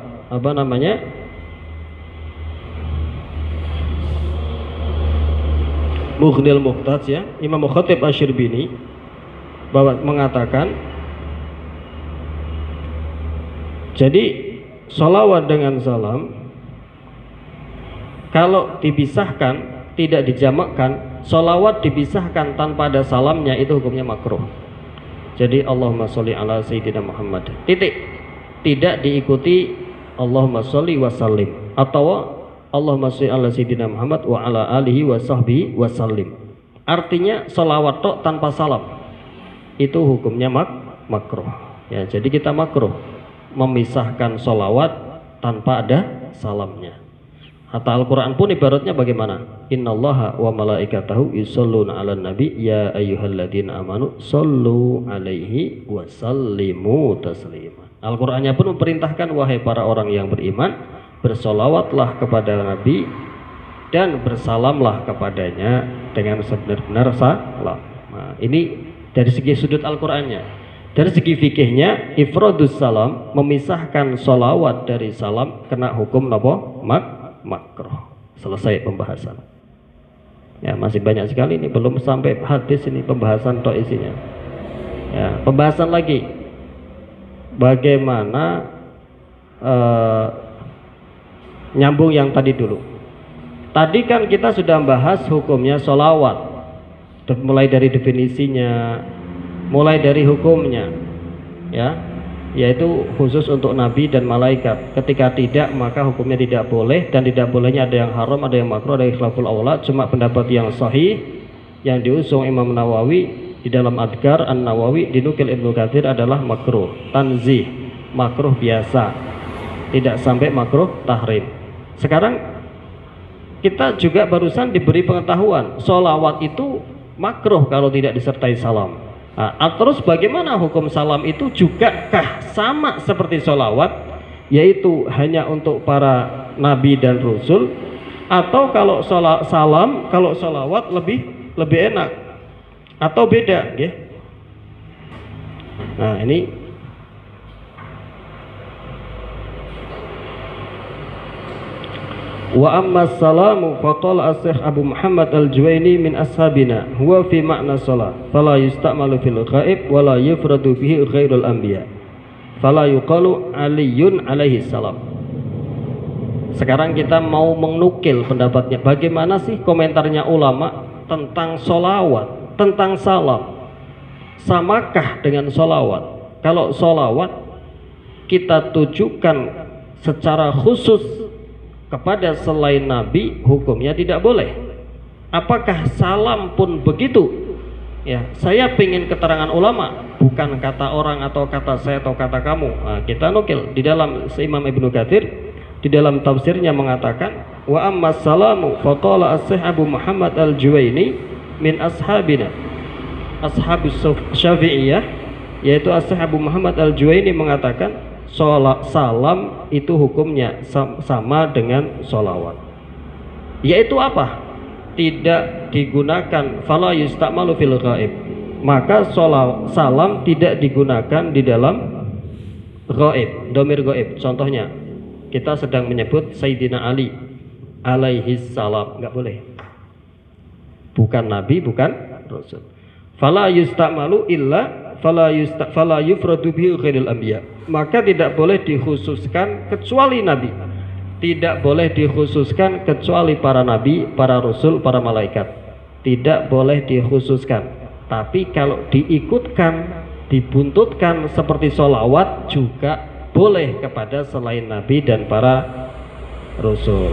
Mughnil Muhtaj ya, Imam Khatib Asy-Syirbini bahwa mengatakan, jadi sholawat dengan salam kalau dipisahkan, tidak dijamakkan, sholawat dipisahkan tanpa ada salamnya, itu hukumnya makruh. Jadi Allahumma sholli ala sayyidina Muhammad titik, tidak diikuti Allahumma sholli wa sallim atau Allahumma sholli ala sayyidina Muhammad wa ala alihi wa sahbihi wa sallim. Artinya sholawat tok tanpa salam, itu hukumnya makruh ya. Jadi kita makruh memisahkan sholawat tanpa ada salamnya. Hatta Al-Quran pun ibaratnya bagaimana? Innallaha wa malaikatahu yusholluna ala nabi ya ayyuhalladzina amanu shollu alaihi wa sallimu taslima. Al-Qur'annya pun memerintahkan, wahai para orang yang beriman, bersolawatlah kepada Nabi dan bersalamlah kepadanya dengan sebenar-benar salam. Nah, ini dari segi sudut Al-Qur'annya. Dari segi fikihnya, ifradus salam, memisahkan solawat dari salam, kena hukum napa? Makruh. Selesai pembahasan. Ya, masih banyak sekali ini, belum sampai hadis ini, pembahasan tok isinya. Ya, pembahasan lagi. Bagaimana nyambung yang tadi dulu. Tadi kan kita sudah bahas hukumnya sholawat, mulai dari definisinya, mulai dari hukumnya, ya, yaitu khusus untuk nabi dan malaikat. Ketika tidak, maka hukumnya tidak boleh, dan tidak bolehnya ada yang haram, ada yang makruh, ada yang khilaful aula. Cuma pendapat yang sahih yang diusung Imam Nawawi di dalam Adhkar An-Nawawi dinukil Ibnu Katsir adalah makruh tanzih, makruh biasa, tidak sampai makruh tahrim. Sekarang kita juga barusan diberi pengetahuan sholawat itu makruh kalau tidak disertai salam. Nah, terus bagaimana hukum salam itu juga kah sama seperti sholawat, yaitu hanya untuk para nabi dan rasul, atau kalau salam, kalau sholawat lebih enak, atau beda ya? Nah, ini Wa amma salamu faqala as-Syekh Abu Muhammad al-Juwaini min ashabina huwa fi ma'na shalah fala yusta'malu fil ghaib wa la yufradu bihi ghairul anbiya fala yuqalu aliyun alaihi salam. Sekarang kita mau menukil pendapatnya. Bagaimana sih komentarnya ulama tentang sholawat, tentang salam? Samakah dengan sholawat? Kalau sholawat kita tujukan secara khusus kepada selain Nabi, hukumnya tidak boleh. Apakah salam pun begitu? Ya, saya ingin keterangan ulama, bukan kata orang atau kata saya atau kata kamu. Nah, kita nukil di dalam Imam Ibnu Katsir di dalam tafsirnya mengatakan wa amma salamu faqala as-Syekh Abu Muhammad al-Juwaini min ashabina ashabus Syafi'iyah, yaitu as-Syekh Abu Muhammad al-Juwaini mengatakan salam itu hukumnya sama dengan sholawat, yaitu apa? Tidak digunakan fala yusta'malu fil ghaib, maka salam tidak digunakan di dalam ghaib, domir ghaib. Contohnya kita sedang menyebut Sayyidina Ali alaihi salam, nggak boleh, bukan Nabi, bukan Rasul. Fala yusta'malu illa fala yufradu bihi ghairul anbiya, maka tidak boleh dikhususkan kecuali Nabi, tidak boleh dikhususkan kecuali para Nabi, para Rasul, para malaikat, tidak boleh dikhususkan. Tapi kalau diikutkan, dibuntutkan seperti sholawat juga boleh kepada selain Nabi dan para Rasul.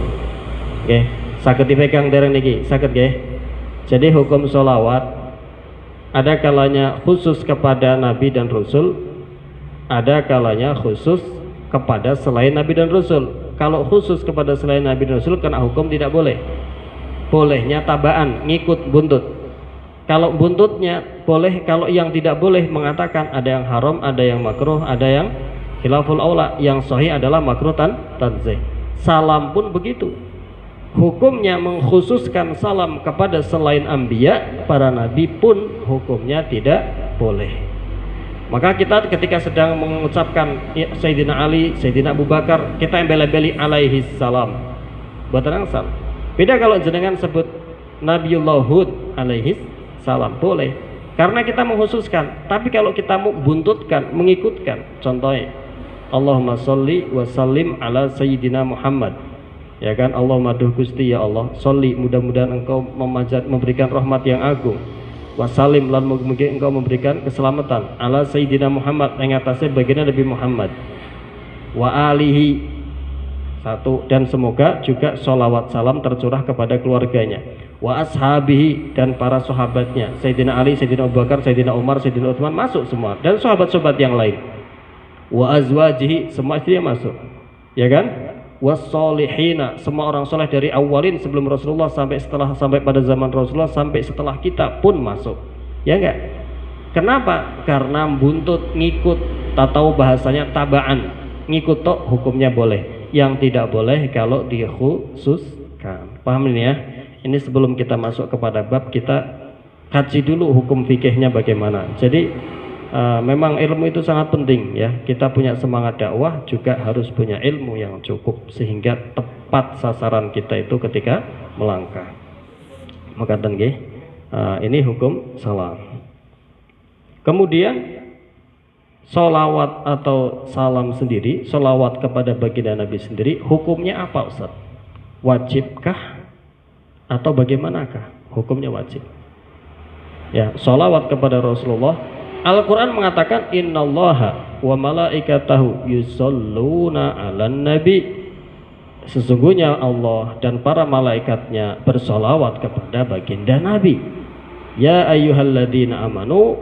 Oke, saged dipegang dereng niki, saged nggih. Jadi hukum sholawat ada kalanya khusus kepada Nabi dan Rasul, ada kalanya khusus kepada selain Nabi dan Rasul. Kalau khusus kepada selain Nabi dan Rasul kena hukum tidak boleh. Bolehnya tabaan, ngikut buntut. Kalau buntutnya boleh, kalau yang tidak boleh mengatakan ada yang haram, ada yang makruh, ada yang khilaful aula. Yang sahih adalah makruh tanzih. Salam pun begitu. Hukumnya mengkhususkan salam kepada selain anbiya, para nabi pun hukumnya tidak boleh. Maka kita ketika sedang mengucapkan Sayyidina Ali, Sayyidina Abu Bakar, kita embel-embeli alaihi salam, buatan salam. Beda kalau jenengan sebut Nabiullah Hud alaihi salam, boleh, karena kita mengkhususkan. Tapi kalau kita mau buntutkan, mengikutkan, contohnya Allahumma sholli wa sallim ala Sayyidina Muhammad, ya kan, Allahumma duh Gusti, ya Allah sholli, mudah-mudahan engkau memberikan rahmat yang agung, wasalim, lan mungkin engkau memberikan keselamatan ala Sayyidina Muhammad, yang atasnya baginda Nabi Muhammad, wa alihi, satu, dan semoga juga sholawat salam tercurah kepada keluarganya, wa ashabihi, dan para sahabatnya, Sayyidina Ali, Sayyidina Abu Bakar, Sayyidina Umar, Sayyidina Utsman, masuk semua, dan sahabat-sahabat yang lain, wa azwajihi, semua istrinya masuk, ya kan, wassolihina, semua orang soleh dari awalin sebelum Rasulullah sampai pada zaman Rasulullah sampai setelah kita pun masuk, ya enggak? Kenapa? Karena buntut, ngikut, tahu bahasanya tabaan, ngikut tok hukumnya boleh, yang tidak boleh kalau dikhususkan. Paham ini ya? Ini sebelum kita masuk kepada bab, kita kaji dulu hukum fikihnya bagaimana. Jadi memang ilmu itu sangat penting ya. Kita punya semangat dakwah juga harus punya ilmu yang cukup sehingga tepat sasaran kita itu ketika melangkah. Maka ini hukum salam. Kemudian sholawat atau salam sendiri, sholawat kepada baginda Nabi sendiri, hukumnya apa Ustaz? Wajibkah atau bagaimanakah? Hukumnya wajib. Ya, sholawat kepada Rasulullah, Al-Quran mengatakan innallaha wa malaikatahu yusholluna 'alan nabi, sesungguhnya Allah dan para malaikatnya bersolawat kepada baginda Nabi. Ya ayyuhalladzina amanu,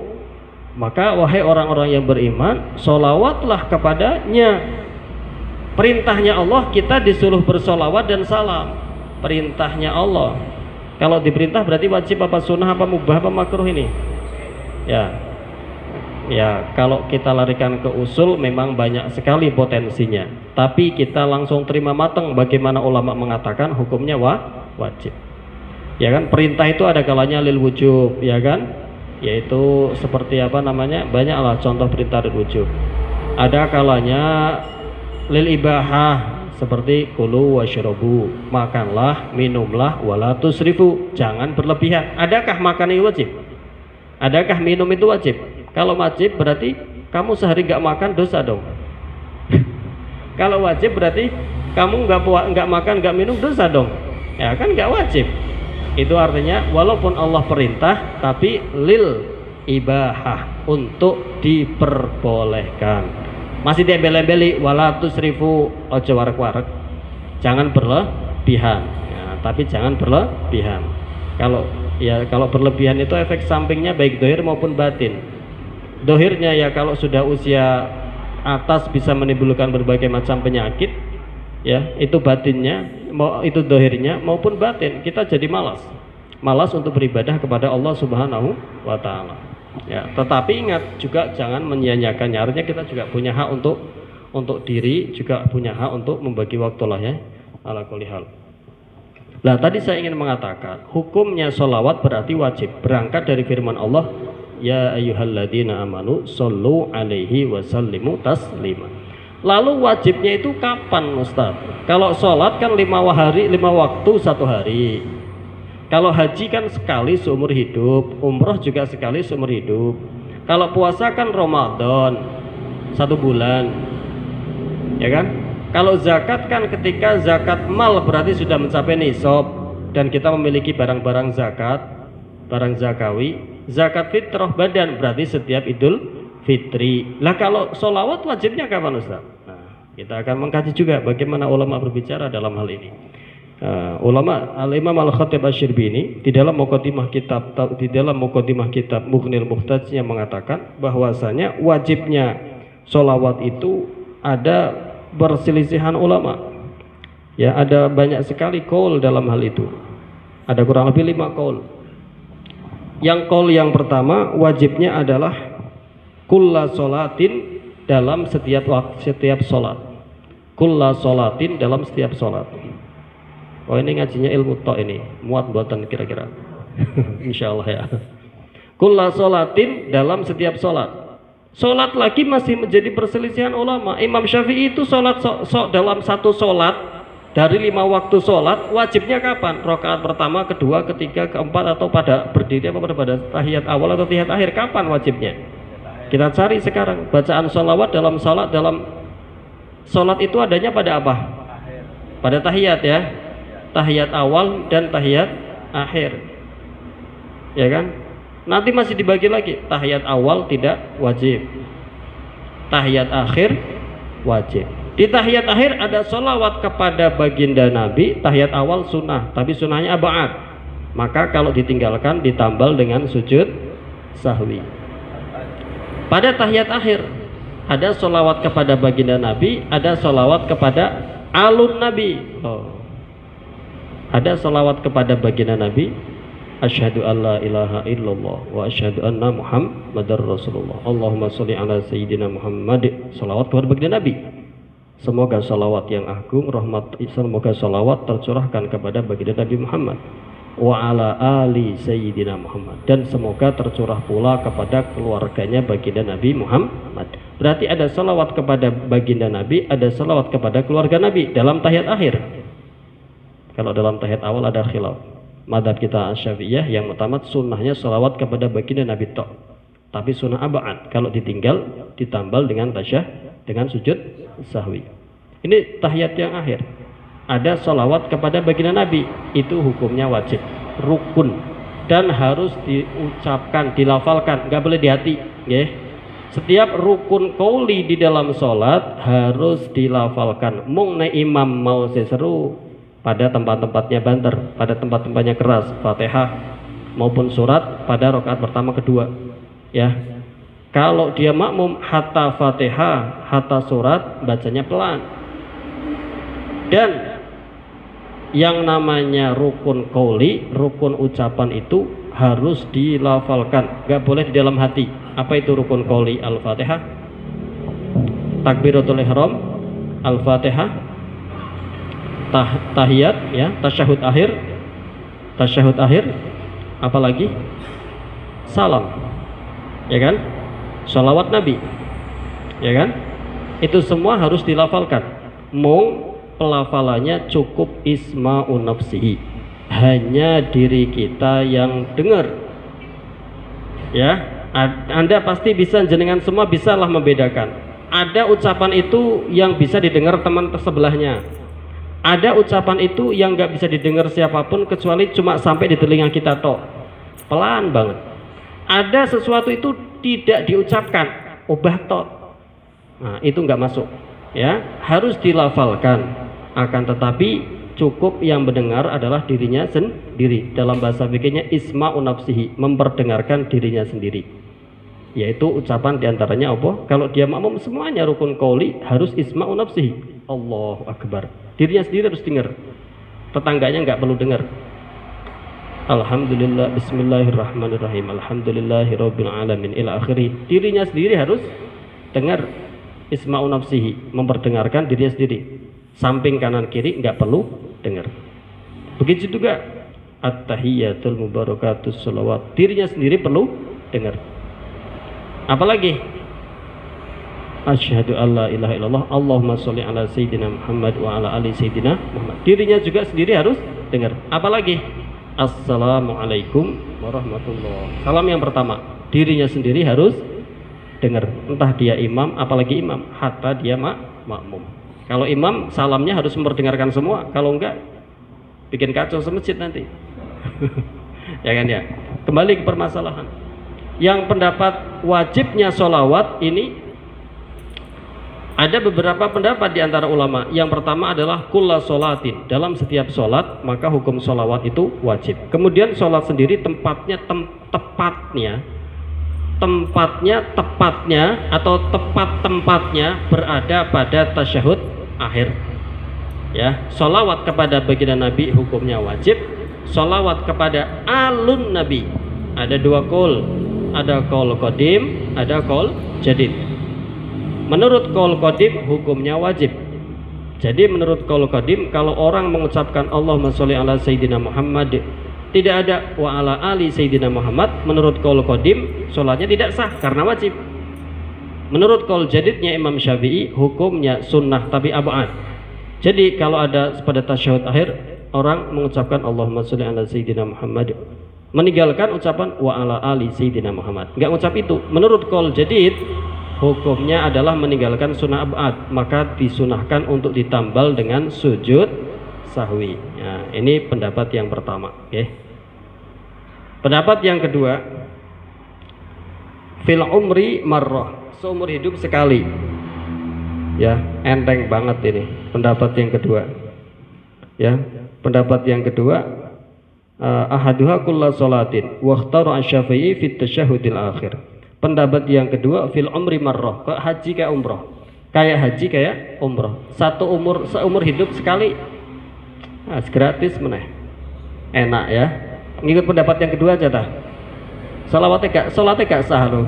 maka wahai orang-orang yang beriman, solawatlah kepadanya. Perintahnya Allah, kita disuruh bersolawat dan salam. Perintahnya Allah. Kalau diperintah berarti wajib apa sunnah apa mubah apa makruh ini? Ya, kalau kita larikan ke usul memang banyak sekali potensinya. Tapi kita langsung terima matang bagaimana ulama mengatakan hukumnya wajib. Ya kan, perintah itu ada kalanya lil wujub, ya kan? Yaitu seperti apa namanya? Banyaklah contoh perintah lil wujub. Ada kalanya lil ibahah, seperti kulu washrabu, makanlah, minumlah, wala tusrifu, jangan berlebihan. Adakah makan itu wajib? Adakah minum itu wajib? Kalau wajib berarti kamu sehari nggak makan dosa dong. Kalau wajib berarti kamu nggak makan nggak minum dosa dong. Ya kan nggak wajib. Itu artinya walaupun Allah perintah tapi lil ibahah, untuk diperbolehkan. Masih diembel-embeli wala tusrifu, ojo warek-warek, jangan berlebihan ya, tapi jangan berlebihan. Kalau berlebihan itu efek sampingnya baik dohir maupun batin. Dohirnya ya kalau sudah usia atas bisa menimbulkan berbagai macam penyakit ya, itu batinnya, itu dohirnya maupun batin, kita jadi malas untuk beribadah kepada Allah Subhanahu wa Ta'ala. Ya, tetapi ingat juga jangan menyia-nyiakannya. Artinya kita juga punya hak untuk diri, juga punya hak untuk membagi waktu lah ya, ala kulli hal. Nah, tadi saya ingin mengatakan hukumnya sholawat berarti wajib, berangkat dari firman Allah, ya ayyuhalladzina amanu shollu alaihi wasallimu taslima. Lalu wajibnya itu kapan Ustaz? Kalau sholat kan 5 waktu 1 hari. Kalau haji kan sekali seumur hidup, umroh juga sekali seumur hidup. Kalau puasa kan Ramadan 1 bulan, ya kan? Kalau zakat kan ketika zakat mal berarti sudah mencapai nisab dan kita memiliki barang-barang zakat, barang zakawi. Zakat fitrah badan berarti setiap Idul Fitri. Lah kalau sholawat wajibnya kapan Ustaz? Nah, kita akan mengkaji juga bagaimana ulama berbicara dalam hal ini. Ulama Al-Imam Al-Khatib Asy-Syirbini di dalam mukadimah kitab Mughnil Muhtaj yang mengatakan bahwasanya wajibnya sholawat itu ada perselisihan ulama. Ya, ada banyak sekali qaul dalam hal itu. Ada kurang lebih 5 qaul. Yang qaul yang pertama wajibnya adalah kulla sholatin, dalam setiap sholat. Kulla sholatin, dalam setiap sholat. Oh, ini ngajinya ilmu tok ini, muat buatan kira-kira. Insyaallah ya. Kulla sholatin, dalam setiap sholat. Sholat lagi masih menjadi perselisihan ulama. Imam Syafi'i itu sholat dalam satu sholat dari 5 waktu sholat wajibnya kapan? Rakaat pertama, kedua, ketiga, keempat, atau pada berdiri apa pada tahiyat awal atau tahiyat akhir? Kapan wajibnya? Kita cari sekarang. Bacaan sholawat dalam sholat itu adanya pada apa? Pada tahiyat ya. Tahiyat awal dan tahiyat akhir, ya kan? Nanti masih dibagi lagi. Tahiyat awal tidak wajib, tahiyat akhir wajib. Di tahiyat akhir ada sholawat kepada baginda Nabi. Tahiyat awal sunnah, tapi sunnahnya ab'ad, maka kalau ditinggalkan ditambal dengan sujud sahwi. Pada tahiyat akhir ada sholawat kepada baginda Nabi, ada sholawat kepada alun Nabi. Ada salawat kepada baginda Nabi, asyhadu alla ilaha illallah wa asyhadu anna muhammadar rasulullah. Allahumma sholli ala sayyidina Muhammad. Salawat kepada baginda Nabi. Semoga salawat yang agung, semoga salawat tercurahkan kepada baginda Nabi Muhammad wa ala ali sayyidina Muhammad, dan semoga tercurah pula kepada keluarganya baginda Nabi Muhammad. Berarti ada salawat kepada baginda Nabi, ada salawat kepada keluarga Nabi dalam tahiyat akhir. Kalau dalam tahiyat awal ada khilaf. Madzhab kita Syafi'iyah yang mutamat sunnahnya sholawat kepada baginda Nabi tok. Tapi sunnah ab'ad, kalau ditinggal ditambal dengan dengan sujud sahwi. Ini tahiyat yang akhir. Ada sholawat kepada baginda Nabi, itu hukumnya wajib, rukun, dan harus diucapkan, dilafalkan, nggak boleh di hati. Ya. Setiap rukun qauli di dalam sholat harus dilafalkan. Mung imam mau seseru pada tempat-tempatnya banter, pada tempat-tempatnya keras, Fatihah maupun surat pada rakaat pertama kedua. Ya. Kalau dia makmum hatta Fatihah, hatta surat bacanya pelan. Dan yang namanya rukun qauli, rukun ucapan itu harus dilafalkan, enggak boleh di dalam hati. Apa itu rukun qauli? Al-Fatihah, takbiratul ihram, Al-Fatihah, tahiyat ya, tasyahud akhir, apalagi salam, ya kan, sholawat Nabi, ya kan, itu semua harus dilafalkan. Mung pelafalannya cukup isma'un nafsihi, hanya diri kita yang dengar. Ya, Anda pasti bisa, jenengan semua bisalah membedakan. Ada ucapan itu yang bisa didengar teman sebelahnya, ada ucapan itu yang nggak bisa didengar siapapun kecuali cuma sampai di telinga kita tok, pelan banget. Ada sesuatu itu tidak diucapkan, obah tok, nah itu nggak masuk. Ya, harus dilafalkan. Akan tetapi cukup yang mendengar adalah dirinya sendiri. Dalam bahasa fikihnya isma'un nafsihi, memperdengarkan dirinya sendiri. Yaitu ucapan diantaranya apa? Kalau dia makmum semuanya rukun qauli harus isma'un nafsihi. Allahu Akbar. Dirinya sendiri harus dengar. Tetangganya nggak perlu dengar. Alhamdulillah, bismillahirrahmanirrahim, alhamdulillahirabbil alamin ila akhiri. Dirinya sendiri harus dengar. Isma'un nafsihi, memperdengarkan dirinya sendiri. Samping kanan kiri nggak perlu dengar. Begitu juga at-tahiyyatul mubarakatus sholawat, dirinya sendiri perlu dengar. Apalagi asyhadu alla ilaha illallah Allahumma sholli ala sayyidina Muhammad wa ala ali sayyidina Muhammad, dirinya juga sendiri harus dengar. Apalagi assalamualaikum warahmatullahi, salam yang pertama dirinya sendiri harus dengar, entah dia imam, apalagi imam, hatta dia makmum. Kalau imam salamnya harus memperdengarkan semua, kalau enggak bikin kacau semasjid nanti. Ya kan ya. Kembali ke permasalahan. Yang pendapat wajibnya sholawat ini ada beberapa pendapat di antara ulama. Yang pertama adalah kulla sholatin, dalam setiap sholat maka hukum sholawat itu wajib. Kemudian sholat sendiri tepatnya atau tepat tempatnya berada pada tasyahud akhir. Ya, sholawat kepada baginda Nabi hukumnya wajib. Sholawat kepada alun Nabi ada dua qaul, ada qaul qadim, ada qaul jadid. Menurut qaul qadim hukumnya wajib. Jadi menurut qaul qadim, kalau orang mengucapkan Allahumma sholli ala sayyidina Muhammad, tidak ada wa ala ali sayyidina Muhammad, menurut qaul qadim sholatnya tidak sah karena wajib. Menurut qaul jadidnya Imam Syafi'i hukumnya sunnah tapi ab'ad. Jadi kalau ada pada tasyahud akhir orang mengucapkan Allahumma sholli ala sayyidina Muhammad, meninggalkan ucapan wa ala ali sayyidina Muhammad, enggak ngucap itu. Menurut qaul jadid hukumnya adalah meninggalkan sunnah ab'ad, maka disunahkan untuk ditambal dengan sujud sahwi. Nah, ini pendapat yang pertama. Pendapat yang kedua, fil umri marrah, seumur hidup sekali. Ya, enteng banget ini pendapat yang kedua. Ya, pendapat yang kedua, ahaduha kulla sholatin wa ikhtara asy-Syafi'i fit tasyahhudil akhir. Pendapat yang kedua, fil umri marrah, kayak haji kayak umroh. Kayak haji kayak umroh. Seumur hidup sekali. Nah, gratis meneh. Enak ya. Ngikut pendapat yang kedua aja tah. Salatnya gak sah loh.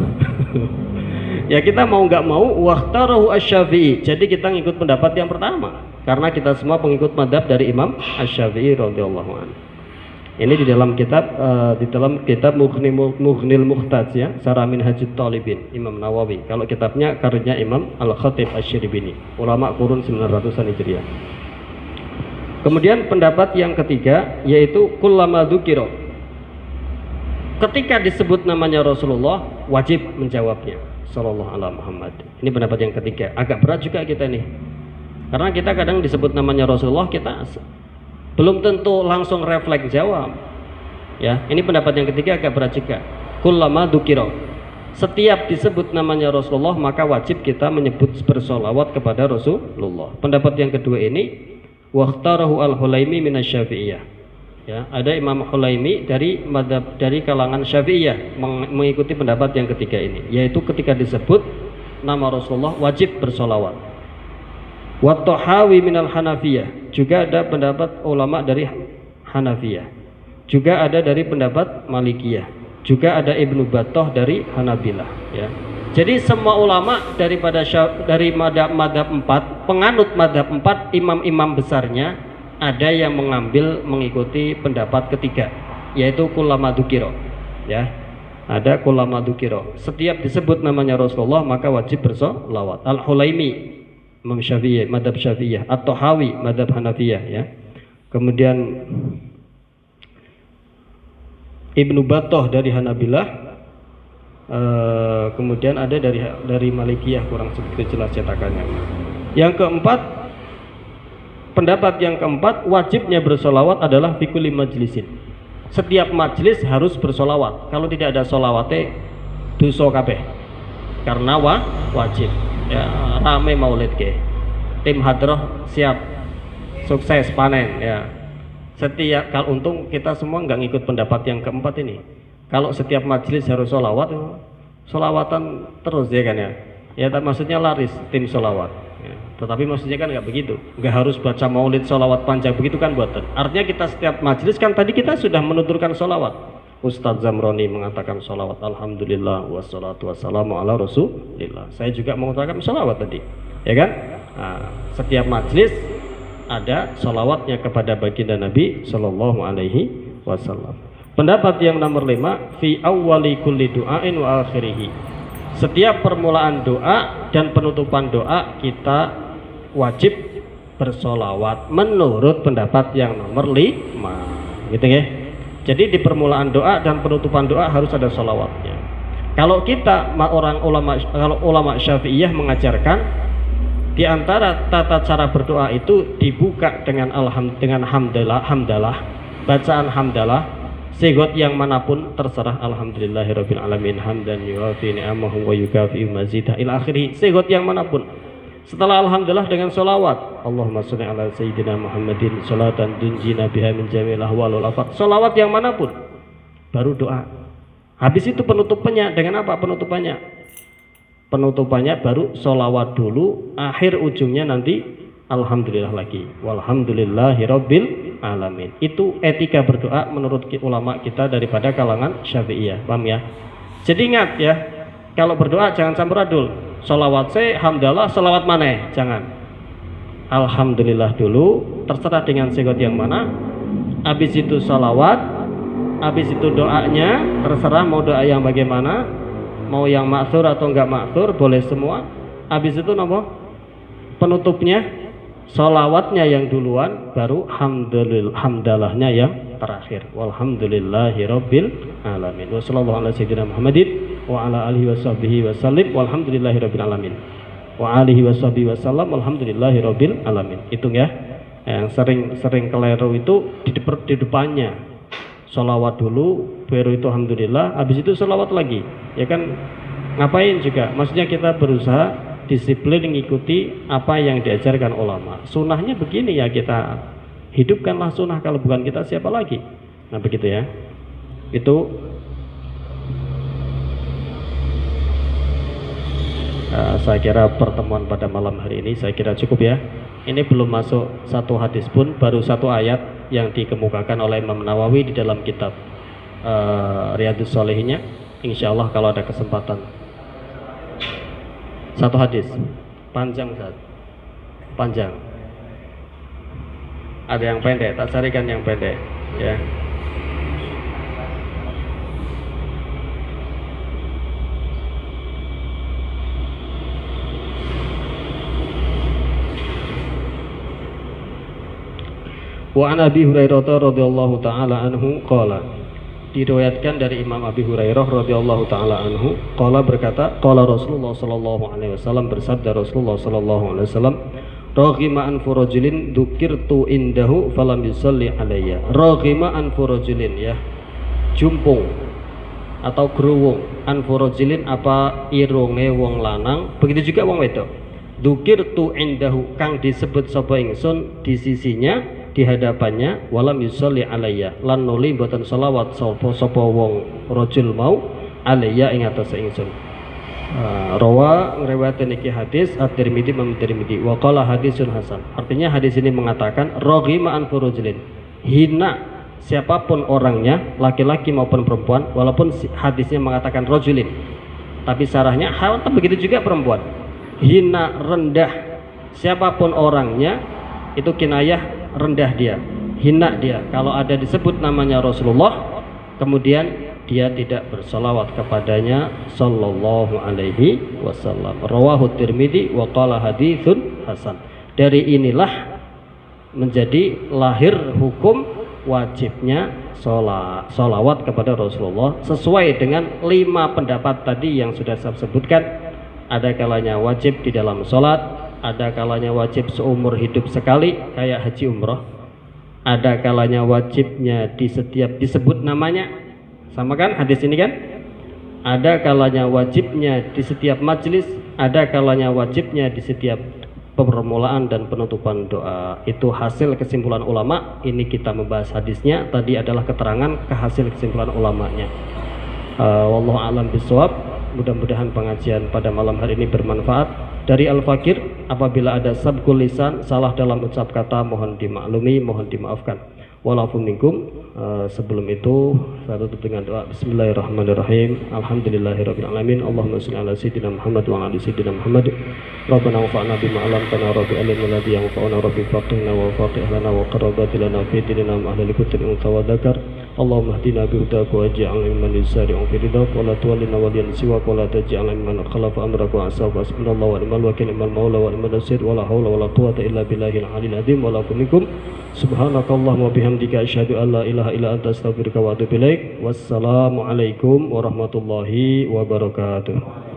Ya kita mau nggak mau waqtarahu asy-Syafi'i. Jadi kita ngikut pendapat yang pertama karena kita semua pengikut mazhab dari Imam Asy-Syafi'i radhiyallahu anhu. Ini di dalam kitab Mughnil Muhtaj ya, Syarah Minhajut Thalibin Imam Nawawi. Kalau kitabnya karyanya Imam Al-Khatib Asy-Syiribini, ulama kurun 900-an Hijriah. Kemudian pendapat yang ketiga yaitu kullama dzukira. Ketika disebut namanya Rasulullah wajib menjawabnya sallallahu alaihi Muhammad. Ini pendapat yang ketiga. Agak berat juga kita nih. Karena kita kadang disebut namanya Rasulullah kita belum tentu langsung refleks jawab. Ya, ini pendapat yang ketiga agak berat juga. Kullama dzukira. Setiap disebut namanya Rasulullah maka wajib kita menyebut bersolawat kepada Rasulullah. Pendapat yang kedua ini waqtarahu al-Hulaimi minasy-Syafi'iyah. Ya, ada Imam Hulaimi dari kalangan Syafi'iyah mengikuti pendapat yang ketiga ini, yaitu ketika disebut nama Rasulullah wajib bersolawat. Wa Tahawi minal Hanafiyah, juga ada pendapat ulama dari Hanafiyah, juga ada dari pendapat Malikiyah, juga ada Ibnu Battah dari Hanabilah. Ya. Jadi semua ulama dari madhab 4, penganut madhab 4, imam-imam besarnya ada yang mengikuti pendapat ketiga, yaitu kullama dzukira. Ya, ada kullama dzukira. Setiap disebut namanya Rasulullah maka wajib bersolawat. Al-Hulaimi Imam Syafi'i, madhab Syafi'iyah, At-Tahawi, madhab Hanafiyah ya. Kemudian Ibnu Battah dari Hanabilah, kemudian ada dari Malikiyah, kurang begitu jelas cetakannya. Yang keempat, pendapat yang keempat, wajibnya bersolawat adalah fi kulli majlisin. Setiap majlis harus bersolawat. Kalau tidak ada solawate, dosa kabeh. Karena wajib. Ya, rame maulid ke. Tim hadroh siap, sukses panen ya. Setiap, kalau untung kita semua nggak ngikut pendapat yang keempat ini. Kalau setiap majelis harus solawat, solawatan terus ya kan ya. Ya, maksudnya laris tim solawat. Ya. Tetapi maksudnya kan nggak begitu. Nggak harus baca maulid solawat panjang begitu kan buatan. Artinya kita setiap majelis kan tadi kita sudah menuturkan solawat. Ustadz Zamroni mengatakan sholawat alhamdulillah wassalatu wassalamu ala rasulillah. Saya juga mengatakan sholawat tadi, ya kan? Nah, setiap majlis ada sholawatnya kepada baginda Nabi Sallallahu Alaihi Wasallam. Pendapat yang nomor 5, fi awwali kulli du'ain wa akhirihi. Setiap permulaan doa dan penutupan doa kita wajib bersolawat menurut pendapat yang nomor 5, gitu ya. Jadi di permulaan doa dan penutupan doa harus ada sholawatnya. Kalau kita kalau ulama Syafi'iyah mengajarkan di antara tata cara berdoa itu dibuka dengan hamdalah, bacaan hamdalah, sigot yang manapun terserah, alhamdulillahirabbil alamin hamdan yuwafi ni'amahu wa yukafi mazidah ila akhirih, sigot yang manapun. Setelah alhamdulillah dengan sholawat, Allahumma sholli ala sayyidina Muhammadin sholatan tunjina biha min jamil ahwal wal afat, sholawat yang manapun, baru doa. Habis itu penutupannya dengan apa? Penutupannya baru sholawat dulu, akhir ujungnya nanti alhamdulillah lagi, walhamdulillahirabbil alamin. Itu etika berdoa menurut ulama kita daripada kalangan Syafi'iyah, paham ya? Jadi ingat ya, kalau berdoa jangan samburadul. Sholawat hamdalah, sholawat mana? Jangan. Alhamdulillah dulu, terserah dengan sigot yang mana. Habis itu sholawat, habis itu doanya, terserah mau doa yang bagaimana, mau yang maksur atau enggak maksur, boleh semua. Habis itu nopo? Penutupnya, sholawatnya yang duluan, baru hamdalahnya yang terakhir. Walhamdulillahirabbil alamin. Wassallallahu ala sayyidina Muhammadin wa ala alihi washabbihi wasallim walhamdulillahirabbil alamin. Wa alihi washabbihi wasallam walhamdulillahirabbil alamin. Itu ya. Yang sering keliru itu di depannya. Sholawat dulu, baru itu alhamdulillah, habis itu sholawat lagi. Ya kan, ngapain juga? Maksudnya kita berusaha disiplin mengikuti apa yang diajarkan ulama. Sunnahnya begini ya, kita hidupkanlah sunnah, kalau bukan kita siapa lagi. Nah begitu ya. Itu saya kira pertemuan pada malam hari ini saya kira cukup ya. Ini belum masuk satu hadis pun, baru satu ayat yang dikemukakan oleh Imam Nawawi di dalam kitab Riyadhus Shalihinnya. Insya Allah kalau ada kesempatan. Satu hadis panjang, Ustaz. Panjang. Ada yang pendek, tak carikan yang pendek ya. Wa an Abi Hurairah radhiyallahu taala anhu qala, diriwayatkan dari Imam Abi Hurairah radhiyallahu taala anhu qala, berkata qala Rasulullah sallallahu alaihi wasallam, bersabda Rasulullah sallallahu alaihi wasallam, raghima an furajulin dzukirtu indahu falam yusalli alayya. Raghima an furajulin ya, jumpung atau gruwung, an furajulin apa irunge wong lanang, begitu juga wong wedok. Dzukirtu indahu, kang disebut sapa ingsun di sisinya, di hadapannya, walam yusolli alayya, lan nuli mboten selawat sapa wong rajul mau alayya ing atase ingsun. Rawa ngriwayatkan iki hadis At-Tirmidzi, Imam Tirmidzi, wa qala hadisun hasan. Artinya hadis ini mengatakan raghima an furujlin, hina siapapun orangnya, laki-laki maupun perempuan, walaupun hadisnya mengatakan rajulin, tapi sarahnya hawa, begitu juga perempuan. Hina, rendah siapapun orangnya, itu kinayah rendah dia, hina dia. Kalau ada disebut namanya Rasulullah, kemudian dia tidak bersolawat kepadanya sallallahu alaihi wasallam. Rawahu Tirmidzi wa qala haditsun hasan. Dari inilah menjadi lahir hukum wajibnya solawat kepada Rasulullah sesuai dengan 5 pendapat tadi yang sudah saya sebutkan. Ada kalanya wajib di dalam sholat, ada kalanya wajib seumur hidup sekali kayak haji umroh, ada kalanya wajibnya di setiap disebut namanya, sama kan hadis ini kan, ada kalanya wajibnya di setiap majlis, ada kalanya wajibnya di setiap permulaan dan penutupan doa. Itu hasil kesimpulan ulama. Ini kita membahas hadisnya, tadi adalah keterangan kehasil kesimpulan ulamanya. Wallahu a'lam bishawab. Mudah-mudahan pengajian pada malam hari ini bermanfaat. Dari Al-Fakir, apabila ada sabqul lisan, salah dalam ucap kata, mohon dimaklumi, mohon dimaafkan. Walaupun minkum. Sebelum itu saya tutup dengan doa. Bismillahirrahmanirrahim. Alhamdulillahirabbil alamin. Allahumma shalli ala sayyidina Muhammad wa ala sayyidina Muhammad. Rabbana wanfa'na bima 'allamtana rabbi alimna alladhi yanfa'una rabbi faqihna wa faqih lana wa qarrabati lana fi dinina ma ahli kutri unta wa dzakar. Allahumma hdina bi hudaka wa ij'alna mimman yusari'u fi ridak wa la tuwallina waliyan siwaka wa la taj'alna mimman khalafa amraka wa asaba. Hasbunallahu wa ni'mal wakeel, ni'mal maula wa ni'mal nasir, wa la haula wa la quwwata illa billahil 'aliyyil 'azim. Wa la minkum. Subhanakallahumma wa bihamdika asyhadu an la ilaha illa anta astaghfiruka wa atubu ilaik. Wassalamualaikum warahmatullahi wabarakatuh.